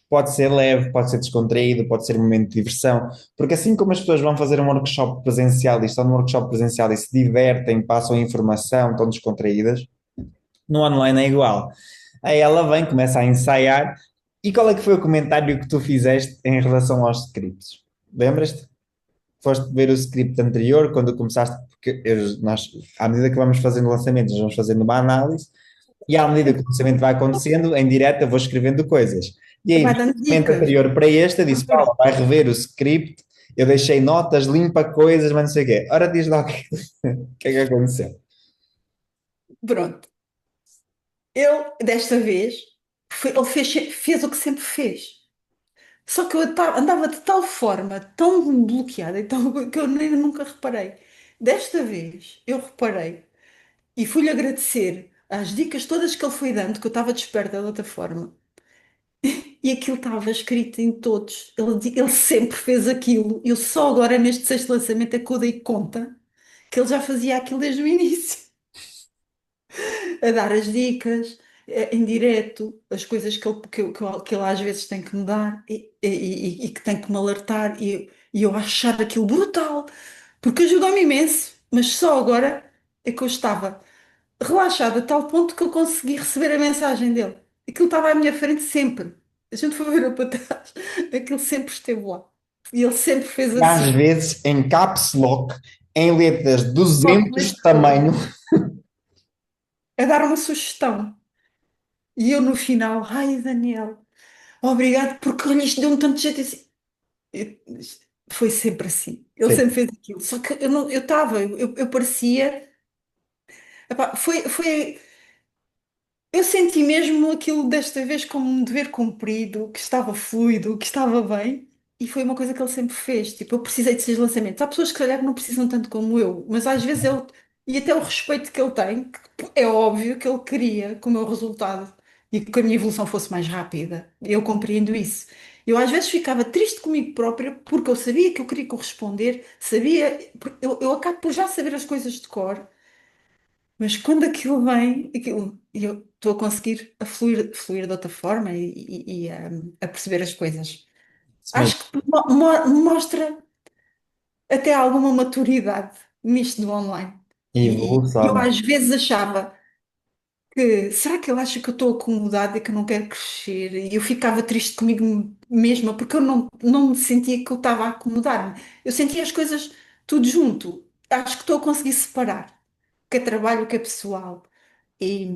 Pode ser leve, pode ser descontraído, pode ser um momento de diversão, porque assim como as pessoas vão fazer um workshop presencial e estão no workshop presencial e se divertem, passam informação, estão descontraídas, no online é igual. Aí ela vem, começa a ensaiar, e qual é que foi o comentário que tu fizeste em relação aos scripts? Lembras-te? Foste ver o script anterior, quando começaste, porque nós, à medida que vamos fazendo lançamentos, nós vamos fazendo uma análise, e à medida que o lançamento vai acontecendo, em direto eu vou escrevendo coisas. E aí, no Vai dando momento dicas. anterior para este, eu disse, Pronto. Paula, vai rever o script, eu deixei notas, limpa coisas, mas não sei o quê. Ora, diz lá o que, o que é que aconteceu. Pronto. Ele, desta vez, ele fez o que sempre fez. Só que andava de tal forma, tão bloqueada, que eu nem nunca reparei. Desta vez, eu reparei e fui-lhe agradecer as dicas todas que ele foi dando, que eu estava desperta de outra forma. E aquilo estava escrito em todos. Ele sempre fez aquilo. Eu só agora, neste sexto lançamento, é que eu dei conta que ele já fazia aquilo desde o início. A dar as dicas, em direto, as coisas que ele às vezes tem que me dar e que tem que me alertar. E eu achar aquilo brutal, porque ajudou-me imenso. Mas só agora é que eu estava relaxada a tal ponto que eu consegui receber a mensagem dele. Aquilo estava à minha frente sempre. A gente foi ver para trás, aquilo sempre esteve lá. E ele sempre fez E às assim. vezes, em caps lock, em letras Logo, 200 letras todas. tamanho, A dar uma sugestão. E eu no final, ai Daniel, obrigado porque olha, isto deu-me tanto jeito assim. Eu- Foi sempre assim. Ele sim, sempre fez aquilo. Só que eu não, eu estava, eu parecia. Epá, eu senti mesmo aquilo desta vez como um dever cumprido, que estava fluido, que estava bem, e foi uma coisa que ele sempre fez. Tipo, eu precisei de seis lançamentos. Há pessoas que, se calhar, não precisam tanto como eu, mas às vezes ele, e até o respeito que ele tem, que é óbvio que ele queria que o meu resultado e que a minha evolução fosse mais rápida. Eu compreendo isso. Eu às vezes ficava triste comigo própria porque eu sabia que eu queria corresponder, sabia, eu acabo por já saber as coisas de cor. Mas quando aquilo vem, eu estou a conseguir fluir de outra forma a perceber as coisas. isso mesmo. Acho que mostra até alguma maturidade nisto do online. E E eu evolução. às vezes achava, que será que ele acha que eu estou acomodada e que eu não quero crescer? E eu ficava triste comigo mesma porque eu não me sentia que eu estava a acomodar-me. Eu sentia as coisas tudo junto. Acho que estou a conseguir separar o que é trabalho, o que é pessoal. E,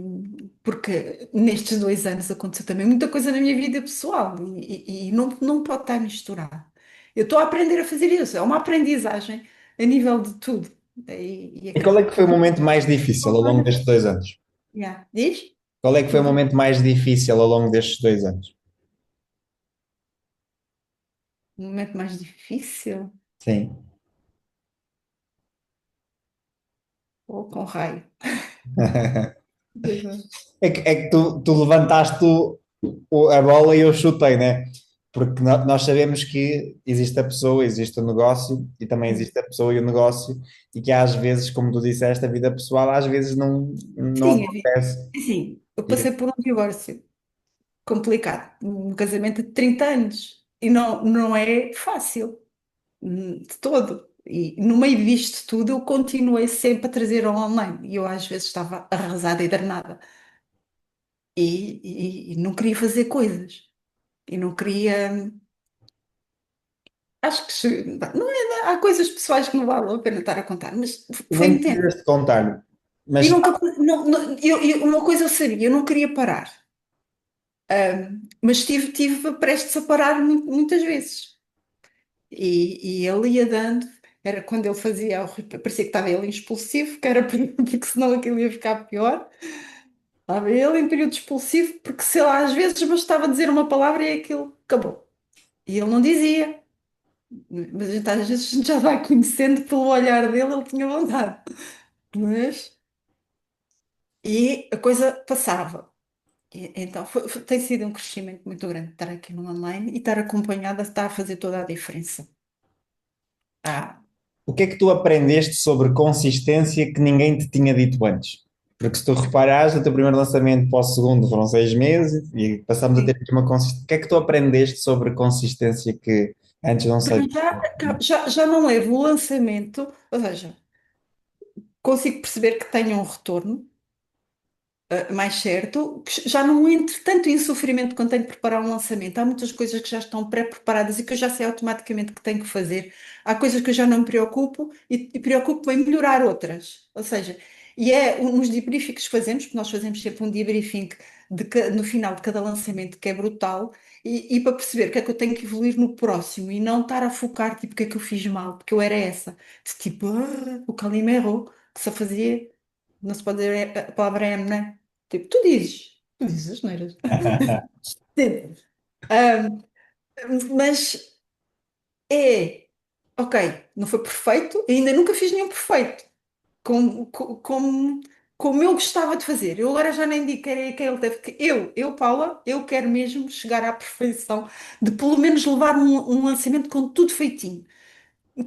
porque nestes 2 anos aconteceu também muita coisa na minha vida pessoal e não pode estar misturado. Eu estou a aprender a fazer isso, é uma aprendizagem a nível de tudo. E E qual é acredito que foi que. o momento mais difícil ao longo destes 2 anos? Yeah. Diz? Qual é que foi o momento mais difícil ao longo destes 2 anos? O momento mais difícil? Sim. Ou com raio? Uhum. É que tu levantaste a bola e eu chutei, né? Porque nós sabemos que existe a pessoa, existe o negócio e também Sim, existe a pessoa e o negócio, e que às vezes, como tu disseste, a vida pessoal às vezes não sim, acontece. sim. Eu E- passei por um divórcio complicado, um casamento de 30 anos, e não é fácil, de todo. E no meio disto tudo, eu continuei sempre a trazer ao online, e eu às vezes estava arrasada e drenada, e não queria fazer coisas, e não queria. Acho que não é, há coisas pessoais que não vale a pena estar a contar, mas foi Nem intenso. precisas de contar, E mas nunca, uma coisa eu sabia, eu não queria parar. Mas tive prestes a parar muitas vezes. E ele ia dando, era quando ele fazia, parecia que estava ele expulsivo, que era porque senão aquilo ia ficar pior. Estava ele em período expulsivo, porque sei lá, às vezes bastava dizer uma palavra e aquilo acabou. E ele não dizia, mas às vezes a gente já vai conhecendo pelo olhar dele, ele tinha vontade. Mas, e a coisa passava. Então, tem sido um crescimento muito grande estar aqui no online e estar acompanhada está a fazer toda a diferença. Ah, o que é que tu aprendeste sobre consistência que ninguém te tinha dito antes? Porque se tu reparares, o teu primeiro lançamento para o segundo foram 6 meses e passamos a ter sim. aqui uma consistência. O que é que tu aprendeste sobre consistência que antes não Para sabias? já não levo o lançamento, ou seja, consigo perceber que tenho um retorno, mais certo, que já não entro tanto em sofrimento quando tenho que preparar um lançamento. Há muitas coisas que já estão pré-preparadas e que eu já sei automaticamente que tenho que fazer. Há coisas que eu já não me preocupo e preocupo-me em melhorar outras. Ou seja, e é nos debriefings que fazemos, porque nós fazemos sempre um debriefing no final de cada lançamento que é brutal, e para perceber o que é que eu tenho que evoluir no próximo e não estar a focar, tipo, o que é que eu fiz mal, porque eu era essa, de tipo, o Calimero, que só fazia, não se pode dizer a palavra M, né? Tipo, tu dizes asneiras. Sim. Ahm, mas é, ok, não foi perfeito, ainda nunca fiz nenhum perfeito, como eu gostava de fazer. Eu agora já nem digo que ele deve, que Paula, eu quero mesmo chegar à perfeição, de pelo menos levar um lançamento com tudo feitinho.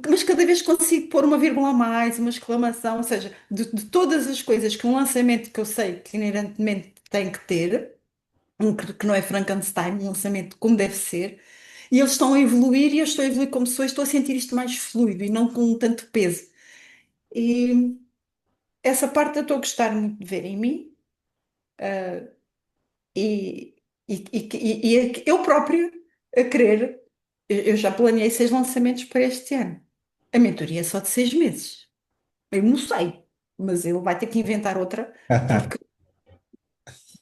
Mas cada vez consigo pôr uma vírgula a mais, uma exclamação, ou seja, de todas as coisas que um lançamento que eu sei que inerentemente tem que ter, que não é Frankenstein, um lançamento como deve ser, e eles estão a evoluir e eu estou a evoluir como pessoa, e estou a sentir isto mais fluido e não com tanto peso. E essa parte eu estou a gostar muito de ver em mim e, e eu própria a querer. Eu já planeei 6 lançamentos para este ano. A mentoria é só de 6 meses. Eu não sei, mas ele vai ter que inventar outra porque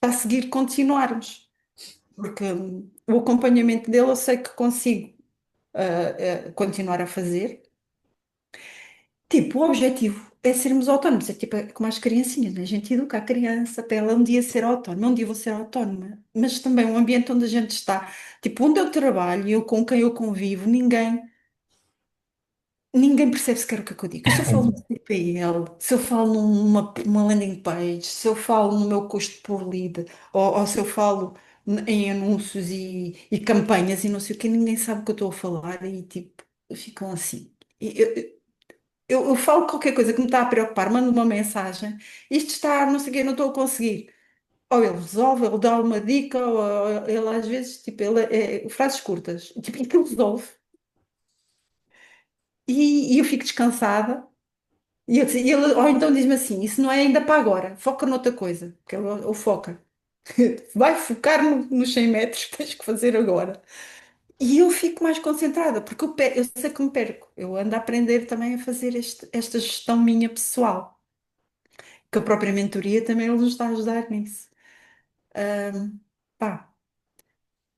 para seguir continuarmos. Porque o acompanhamento dele eu sei que consigo continuar a fazer. Tipo, o objetivo é sermos autónomos, é tipo é como as criancinhas, né? A gente educa a criança para ela um dia ser autónoma, um dia vou ser autónoma, mas também o ambiente onde a gente está, tipo, onde eu trabalho, eu com quem eu convivo, ninguém percebe sequer o que é que eu digo. Se eu falo no CPL, se eu falo uma landing page, se eu falo no meu custo por lead, ou se eu falo em anúncios e campanhas e não sei o que, ninguém sabe o que eu estou a falar e tipo, ficam assim. Eu falo qualquer coisa que me está a preocupar, mando uma mensagem, isto está, não sei o quê, não estou a conseguir. Ou ele resolve, ele dá uma dica, ou ele às vezes, tipo, frases curtas, tipo, e ele resolve. E eu fico descansada, E ele, ou então diz-me assim: Isso não é ainda para agora, foca noutra coisa. Que ele, ou foca, vai focar nos 100 metros que tens que fazer agora. E eu fico mais concentrada, porque eu sei que me perco. Eu ando a aprender também a fazer esta gestão minha pessoal, que a própria mentoria também nos está a ajudar nisso. Pá,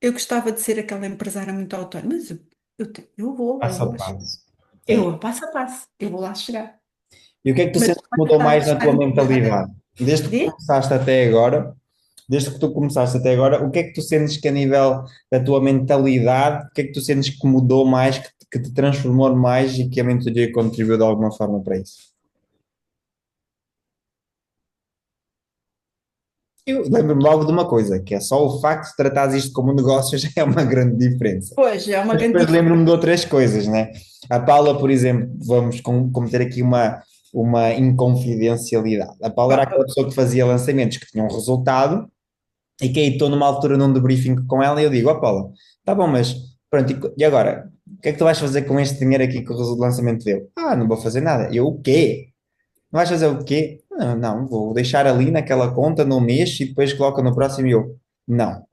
eu gostava de ser aquela empresária muito autónoma, mas eu Passo vou a lá chegar. passo. É. Eu, passo a passo, eu vou lá chegar. E o que é que tu Mas sentes que também mudou mais estás na tua entusiasmada. mentalidade? Desde que Diz? começaste até agora, desde que tu começaste até agora, o que é que tu sentes que a nível da tua mentalidade, o que é que tu sentes que mudou mais, que te transformou mais e que a mentoria contribuiu de alguma forma para isso? Eu lembro-me logo de uma coisa, que é só o facto de tratares isto como um negócio já é uma grande diferença. Pois, é uma Mas grande depois lembro-me diferença. de outras coisas, né? A Paula, por exemplo, vamos cometer aqui uma inconfidencialidade. A Paula era aquela pessoa que fazia lançamentos que tinham resultado e que aí estou numa altura num debriefing com ela e eu digo, ó Paula, tá bom, mas pronto, e agora? O que é que tu vais fazer com este dinheiro aqui que o lançamento deu? Ah, não vou fazer nada. Eu, o quê? Não vais fazer o quê? Não, não, vou deixar ali naquela conta no mês e depois coloca no próximo e eu, não,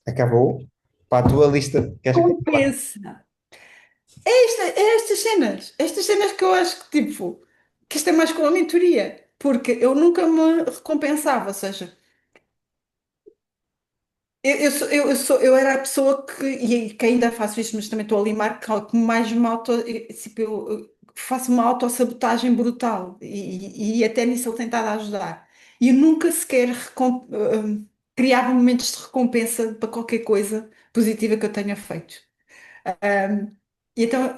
acabou. Para a tua lista, queres que Compensa. Estas cenas que eu acho que, tipo, que isto é mais como a mentoria, porque eu nunca me recompensava, ou seja, eu era a pessoa que ainda faço isto, mas também estou a limar, que mais me tipo, eu faço uma autossabotagem brutal e até nisso ele tentado ajudar. E eu nunca sequer criava momentos de recompensa para qualquer coisa positiva que eu tenha feito. E então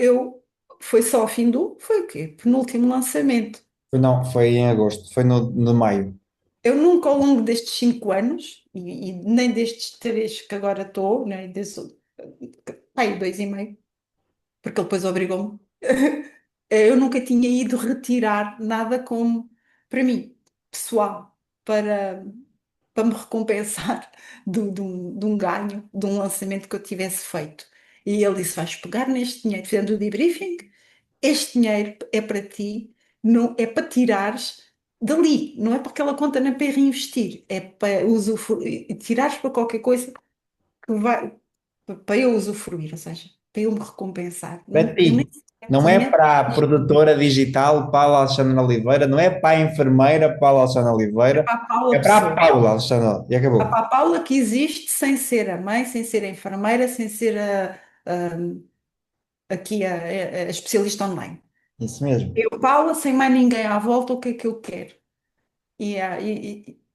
foi só ao fim foi o quê? Penúltimo lançamento. Não, foi em agosto, foi no maio. Eu nunca ao longo destes 5 anos, e nem destes 3 que agora estou, né, aí 2 e meio, porque ele depois obrigou-me, eu nunca tinha ido retirar nada como, para mim, pessoal, para me recompensar de um ganho, de um lançamento que eu tivesse feito. E ele disse: Vais pegar neste dinheiro, fizemos o debriefing. Este dinheiro é para ti, não é para tirares dali, não é para aquela conta, nem para reinvestir, é para usufruir, tirares para qualquer coisa que vai, para eu usufruir, ou seja, para eu me recompensar. Para Eu nem ti. sequer Não é tinha para a produtora digital Paula Alexandre Oliveira, não é para a enfermeira Paula Alexandre Oliveira, para a Paula é para a pessoa. Paula Alexandre. E Para acabou. a Paula que existe sem ser a mãe, sem ser a enfermeira, sem ser aqui a especialista online. Isso mesmo. Eu, Paula, sem mais ninguém à volta, o que é que eu quero? E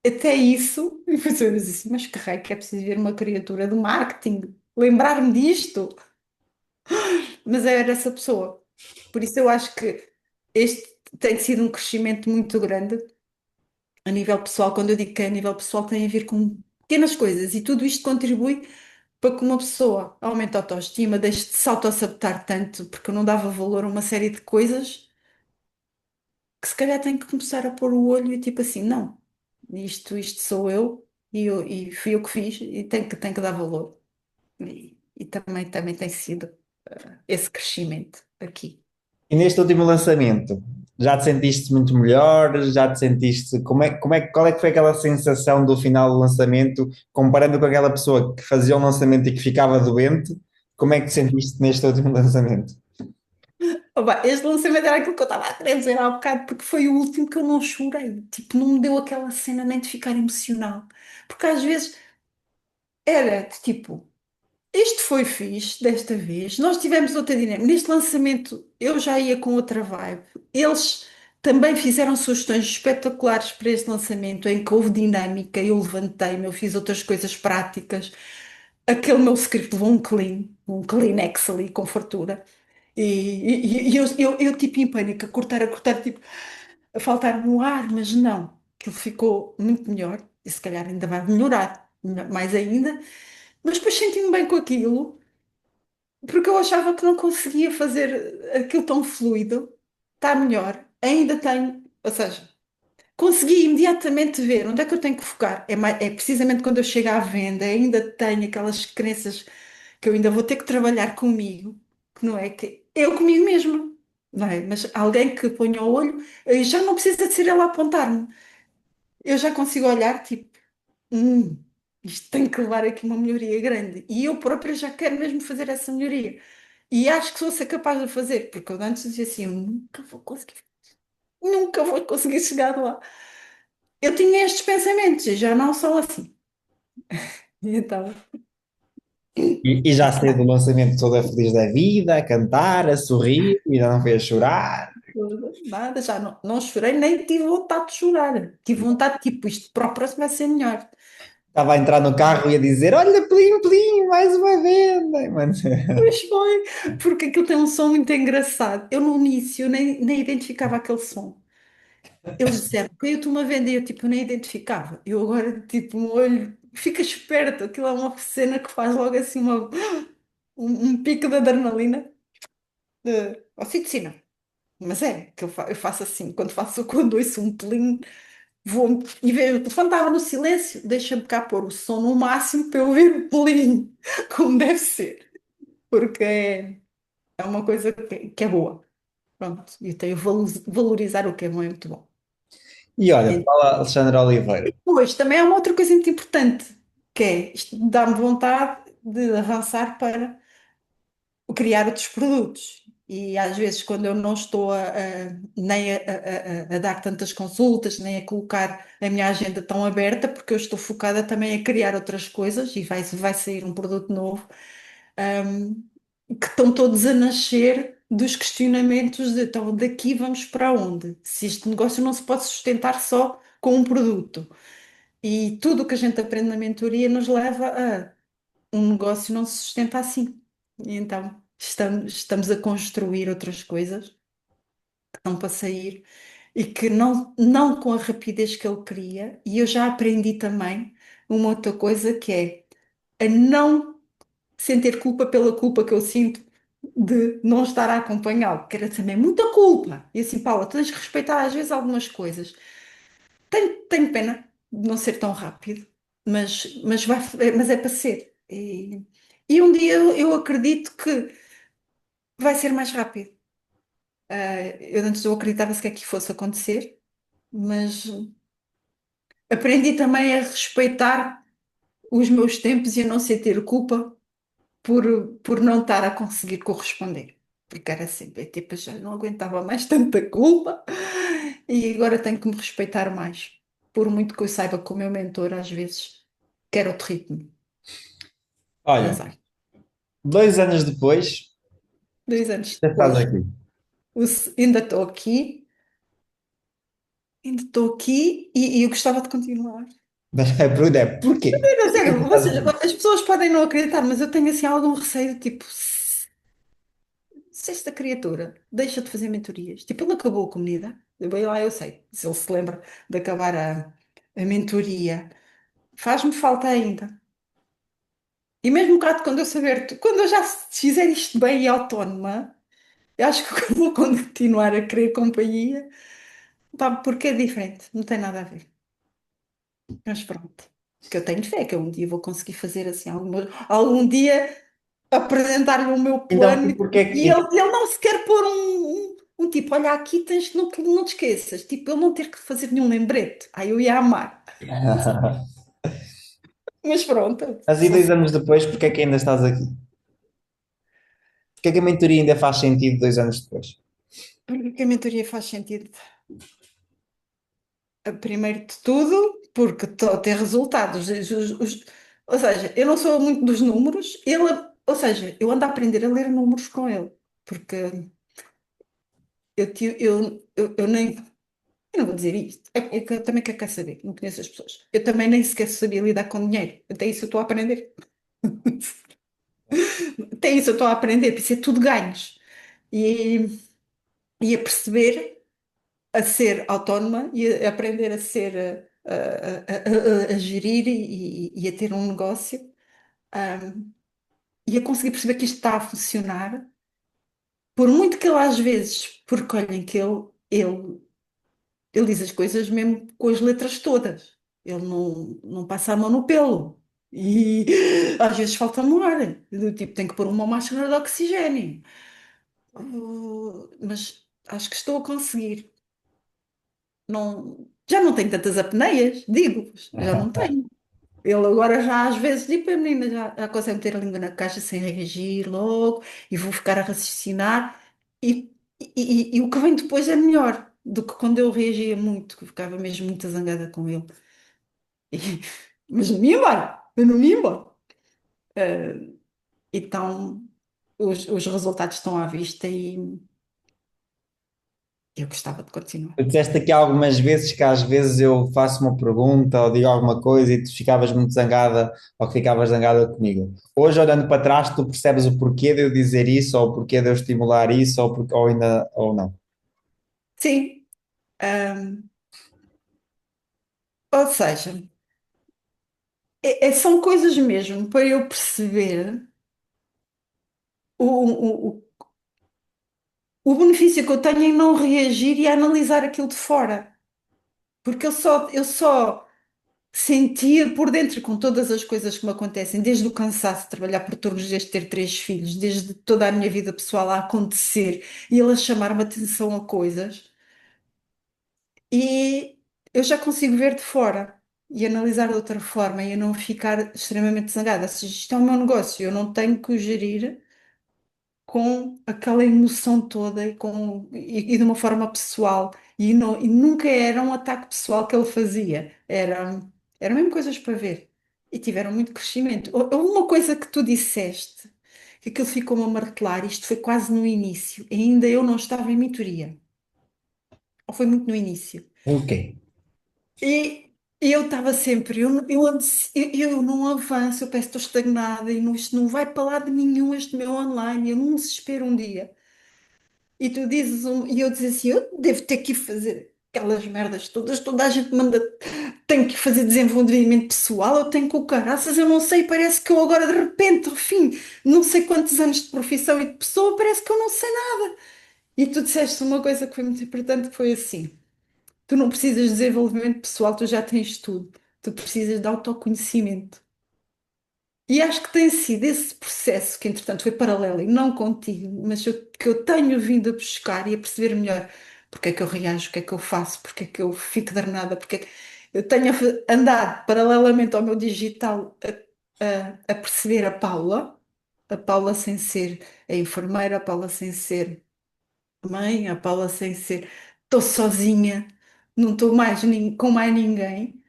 até isso, e depois eu disse assim, mas que raio que é preciso ver uma criatura do marketing, lembrar-me disto, mas eu era essa pessoa. Por isso eu acho que este tem sido um crescimento muito grande a nível pessoal. Quando eu digo que é a nível pessoal, tem a ver com pequenas coisas e tudo isto contribui para que uma pessoa aumente a autoestima, deixe de se autossabotar tanto, porque eu não dava valor a uma série de coisas que se calhar tenho que começar a pôr o olho e tipo assim, não, isto sou eu e fui eu que fiz e tenho que dar valor. E também tem sido esse crescimento aqui. E neste último lançamento, já te sentiste muito melhor? Já te sentiste. Qual é que foi aquela sensação do final do lançamento, comparando com aquela pessoa que fazia um lançamento e que ficava doente? Como é que te sentiste neste último lançamento? Opa, este lançamento era aquilo que eu estava a querer dizer há bocado, porque foi o último que eu não chorei. Tipo, não me deu aquela cena nem de ficar emocional. Porque às vezes era de tipo. Este foi fixe desta vez. Nós tivemos outra dinâmica. Neste lançamento eu já ia com outra vibe. Eles também fizeram sugestões espetaculares para este lançamento, em que houve dinâmica. Eu levantei-me, eu fiz outras coisas práticas. Aquele meu script levou um Kleenex ali com fartura. E eu, tipo em pânico, a cortar, tipo, a faltar no ar, mas não. Aquilo ficou muito melhor e se calhar ainda vai melhorar mais ainda. Mas depois senti-me bem com aquilo porque eu achava que não conseguia fazer aquilo tão fluido. Está melhor. Ainda tenho, ou seja, consegui imediatamente ver onde é que eu tenho que focar. É precisamente quando eu chego à venda, ainda tenho aquelas crenças que eu ainda vou ter que trabalhar comigo, que não é que eu comigo mesma. não é? Mas alguém que ponha o olho, já não precisa de ser ela a apontar-me. Eu já consigo olhar, tipo, hum, isto tem que levar aqui uma melhoria grande. E eu própria já quero mesmo fazer essa melhoria. E acho que sou ser capaz de fazer, porque eu antes dizia assim, eu nunca vou conseguir chegar lá. Eu tinha estes pensamentos, e já não são assim. E então, E já saiu do lançamento toda feliz da vida, a cantar, a sorrir, e já não fez chorar. nada, já não chorei, nem tive vontade de chorar. Tive vontade, tipo, isto para o próximo vai ser melhor. Estava a entrar no carro e a dizer: Olha, plim, plim, mais uma venda. Mano, Pois foi, porque aquilo tem um som muito engraçado. Eu no início nem identificava aquele som. Eles disseram, caiu-te uma venda e eu tipo nem identificava. Eu agora tipo um olho, fica esperto, aquilo é uma cena que faz logo assim um pico de adrenalina, de ocitocina. Mas é, que eu faço assim, quando ouço um pelinho, vou e vejo, o telefone estava no silêncio, deixa-me cá pôr o som no máximo para eu ouvir o pelinho, como deve ser, porque é uma coisa que é boa. Pronto, e tenho valorizar o que é bom e muito bom. e olha, fala Alexandre Oliveira. Pois, também é uma outra coisa muito importante, que é isto dá-me vontade de avançar para criar outros produtos. E às vezes, quando eu não estou nem a dar tantas consultas, nem a colocar a minha agenda tão aberta, porque eu estou focada também a criar outras coisas e vai sair um produto novo, hum, que estão todos a nascer dos questionamentos de então, daqui vamos para onde? Se este negócio não se pode sustentar só com um produto. E tudo o que a gente aprende na mentoria nos leva a um negócio não se sustenta assim. E então estamos a construir outras coisas que estão para sair e que não com a rapidez que ele queria. E eu já aprendi também uma outra coisa que é a não sentir culpa pela culpa que eu sinto de não estar a acompanhá-lo, que era também muita culpa. E assim, Paula, tu tens que respeitar às vezes algumas coisas. Tenho pena de não ser tão rápido, mas é para ser. E um dia eu acredito que vai ser mais rápido. Eu antes eu acreditava sequer que isso fosse acontecer, mas aprendi também a respeitar os meus tempos e a não sentir culpa por não estar a conseguir corresponder. Porque era sempre, tipo, já não aguentava mais tanta culpa e agora tenho que me respeitar mais. Por muito que eu saiba que o meu mentor às vezes quer outro ritmo. Olha, Azar. 2 anos depois, 2 anos já estás depois, aqui. ainda estou aqui, e eu gostava de continuar. Mas a pergunta é: porquê? Eu não Porquê sei, que estás aqui? as pessoas podem não acreditar, mas eu tenho assim algum receio, tipo, se esta criatura deixa de fazer mentorias, tipo, ele acabou a comunidade, eu bem lá eu sei, se ele se lembra de acabar a mentoria, faz-me falta ainda. E mesmo um bocado quando eu saber, quando eu já fizer isto bem e autónoma, eu acho que eu vou continuar a querer companhia, pá, porque é diferente, não tem nada a ver. Mas pronto, que eu tenho fé que eu um dia vou conseguir fazer assim algum dia apresentar-lhe o meu Então, e plano porquê e que. ele não se quer pôr um tipo, olha aqui tens que não te esqueças, tipo, ele não ter que fazer nenhum lembrete. Aí eu ia amar. Mas pronto, Mas e 2 anos depois, porquê que ainda estás aqui? Porquê que a mentoria ainda faz sentido 2 anos depois? porque a mentoria faz sentido. Primeiro de tudo, porque estou a ter resultados. Ou seja, eu não sou muito dos números, ou seja, eu ando a aprender a ler números com ele, porque eu nem. Eu não vou dizer isto. É que eu também quero saber, não conheço as pessoas. Eu também nem sequer sabia lidar com dinheiro. Até isso eu estou a aprender. Até isso eu estou a aprender, porque isso é tudo ganhos. E, e a perceber, a ser autónoma e a aprender a ser, a gerir e a ter um negócio, e a conseguir perceber que isto está a funcionar, por muito que ele às vezes, porque olhem que ele diz as coisas mesmo com as letras todas. Ele não passa a mão no pelo. E às vezes falta-me ar. Do tipo, tem que pôr uma máscara de oxigênio. Mas acho que estou a conseguir. Não, já não tenho tantas apneias, digo-vos, já não tenho. Ele agora já às vezes, tipo, a menina já consegue meter a língua na caixa sem reagir logo e vou ficar a raciocinar e o que vem depois é melhor do que quando eu reagia muito, que eu ficava mesmo muito zangada com ele. E- mas não me ia embora, eu não me ia embora. Então, os resultados estão à vista e eu gostava de continuar. Tu disseste aqui algumas vezes que às vezes eu faço uma pergunta ou digo alguma coisa e tu ficavas muito zangada ou que ficavas zangada comigo. Hoje, olhando para trás, tu percebes o porquê de eu dizer isso ou o porquê de eu estimular isso ou ainda ou não. Sim, ou seja, são coisas mesmo para eu perceber o, o benefício que eu tenho em não reagir e analisar aquilo de fora. Porque eu só sentia por dentro com todas as coisas que me acontecem, desde o cansaço de trabalhar por turnos, desde ter três filhos, desde toda a minha vida pessoal a acontecer e ele a chamar-me atenção a coisas. E eu já consigo ver de fora e analisar de outra forma e eu não ficar extremamente zangada. Se isto é o meu negócio, eu não tenho que o gerir com aquela emoção toda e de uma forma pessoal. E nunca era um ataque pessoal que ele fazia, era mesmo coisas para ver. E tiveram muito crescimento. Houve uma coisa que tu disseste, que aquilo ficou-me a martelar, isto foi quase no início, ainda eu não estava em mentoria, ou foi muito no início. Ok. E eu estava sempre, eu não avanço, eu parece que estou estagnada e isto não vai para lado nenhum, este meu online, eu não desespero um dia. E tu dizes e eu dizia assim, eu devo ter que ir fazer aquelas merdas todas, toda a gente manda, tenho que fazer desenvolvimento pessoal, eu tenho com caraças, eu não sei, parece que eu agora de repente, ao fim, não sei quantos anos de profissão e de pessoa, parece que eu não sei nada. E tu disseste uma coisa que foi muito importante, que foi assim, tu não precisas de desenvolvimento pessoal, tu já tens tudo, tu precisas de autoconhecimento. E acho que tem sido esse processo que, entretanto, foi paralelo e não contigo, mas que eu tenho vindo a buscar e a perceber melhor porque é que eu reajo, o que é que eu faço, porque é que eu fico danada, porque é que eu tenho andado paralelamente ao meu digital a perceber a Paula sem ser a enfermeira, a Paula sem ser mãe, a Paula sem ser. Estou sozinha, não estou mais com mais ninguém.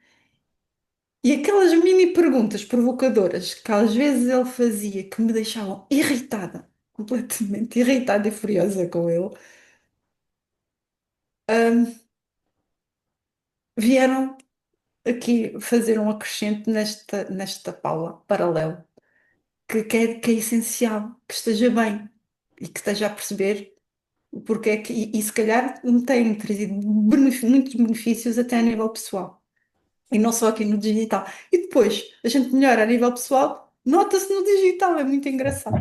E aquelas mini perguntas provocadoras que às vezes ele fazia que me deixavam irritada, completamente irritada e furiosa com ele, vieram aqui fazer um acrescento nesta Paula paralelo, que é essencial, que esteja bem e que esteja a perceber o porquê que, e se calhar me tem trazido muitos benefícios até a nível pessoal. E não só aqui no digital. E depois, a gente melhora a nível pessoal, nota-se no digital, é muito engraçado.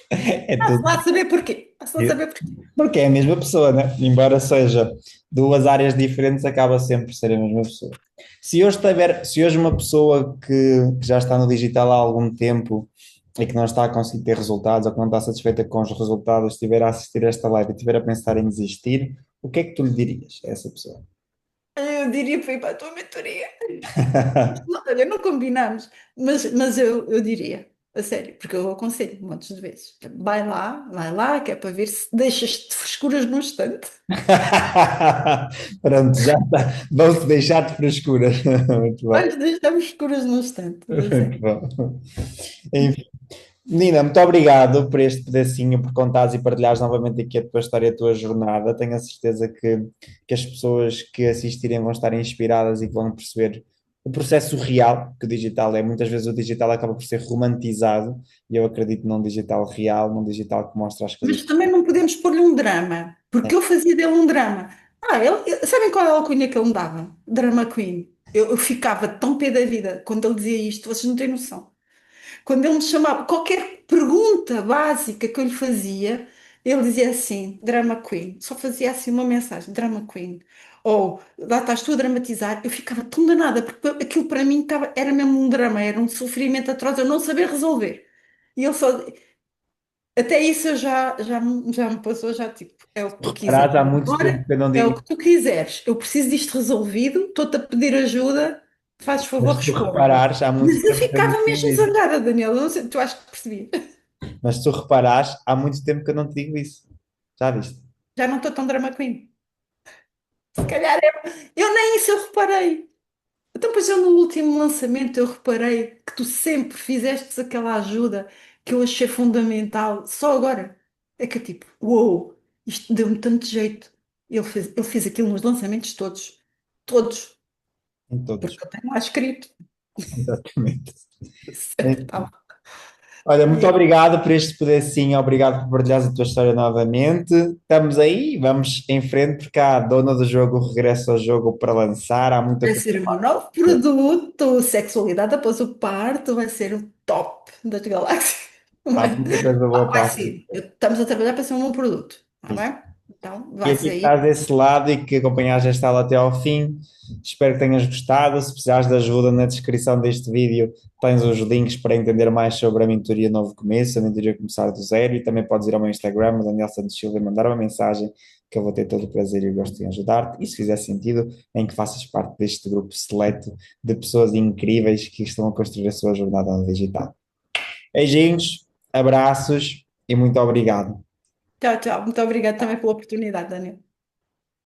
É Vá-se tudo. lá saber porquê. Vá-se lá saber porquê. Porque é a mesma pessoa, né? Embora seja duas áreas diferentes, acaba sempre por ser a mesma pessoa. Se hoje uma pessoa que já está no digital há algum tempo e que não está a conseguir ter resultados ou que não está satisfeita com os resultados, estiver a assistir a esta live e estiver a pensar em desistir, o que é que tu lhe dirias a essa pessoa? Eu diria para ir para a tua mentoria. Olha, não combinamos, mas eu diria, a sério, porque eu aconselho montes de vezes. Vai lá, que é para ver se deixas de frescuras num instante. Pronto, já está. Vão-se deixar de frescuras. Muito bem. Vais deixar frescuras num instante, a Muito sério. bom. Nina, muito obrigado por este pedacinho, por contares e partilhares novamente aqui a tua história, a tua jornada. Tenho a certeza que as pessoas que assistirem vão estar inspiradas e que vão perceber o processo real, que o digital é. Muitas vezes o digital acaba por ser romantizado e eu acredito num digital real, num digital que mostra as coisas. Mas também não podemos pôr-lhe um drama, porque eu fazia dele um drama. Sabem qual é a alcunha que ele me dava? Drama Queen. Eu ficava tão pé da vida quando ele dizia isto, vocês não têm noção. Quando ele me chamava, qualquer pergunta básica que eu lhe fazia, ele dizia assim, Drama Queen. Só fazia assim uma mensagem, Drama Queen. Ou, lá estás tu a dramatizar. Eu ficava tão danada, porque aquilo para mim era mesmo um drama, era um sofrimento atroz, eu não saber resolver. E ele só. Até isso já me passou, já tipo, é o que tu quiseres. Reparaste, há muito tempo Agora que eu não é o digo, que tu quiseres. Eu preciso disto resolvido, estou-te a pedir ajuda, fazes favor, mas se tu responde. reparares, há muito Mas eu tempo que eu não ficava te digo mesmo isso. zangada, Daniel. Eu não sei, tu acho que percebi. Mas se tu reparares, há muito tempo que eu não te digo isso. Já viste? Já não estou tão drama queen. Se calhar eu nem isso eu reparei. Então, pois eu no último lançamento eu reparei que tu sempre fizeste aquela ajuda que eu achei fundamental. Só agora é que eu tipo, uou, isto deu-me tanto jeito. Ele fez aquilo nos lançamentos todos. Todos. Em todos. Porque eu tenho lá escrito. Exatamente. Certo, tá bom. Olha, muito E obrigado por este pedacinho, obrigado por partilhares a tua história novamente. Estamos aí, vamos em frente, porque há a dona do jogo regressa ao jogo para lançar, há muita vai coisa. ser o meu novo produto, sexualidade após o parto, vai ser o top das galáxias. Há muita coisa boa Vai para ser. acontecer. Estamos a trabalhar para ser um bom produto. Está Isso. bem? Então, E vai aqui que sair. estás desse lado e que acompanhaste esta aula até ao fim, espero que tenhas gostado. Se precisares de ajuda, na descrição deste vídeo tens os links para entender mais sobre a mentoria Novo Começo, a mentoria Começar do Zero, e também podes ir ao meu Instagram, Daniel Santos Silva, e mandar uma mensagem que eu vou ter todo o prazer e o gosto em ajudar-te. E se fizer sentido, em que faças parte deste grupo seleto de pessoas incríveis que estão a construir a sua jornada no digital. Beijinhos, abraços e muito obrigado. Tchau, tchau. Muito obrigada também pela oportunidade, Daniel.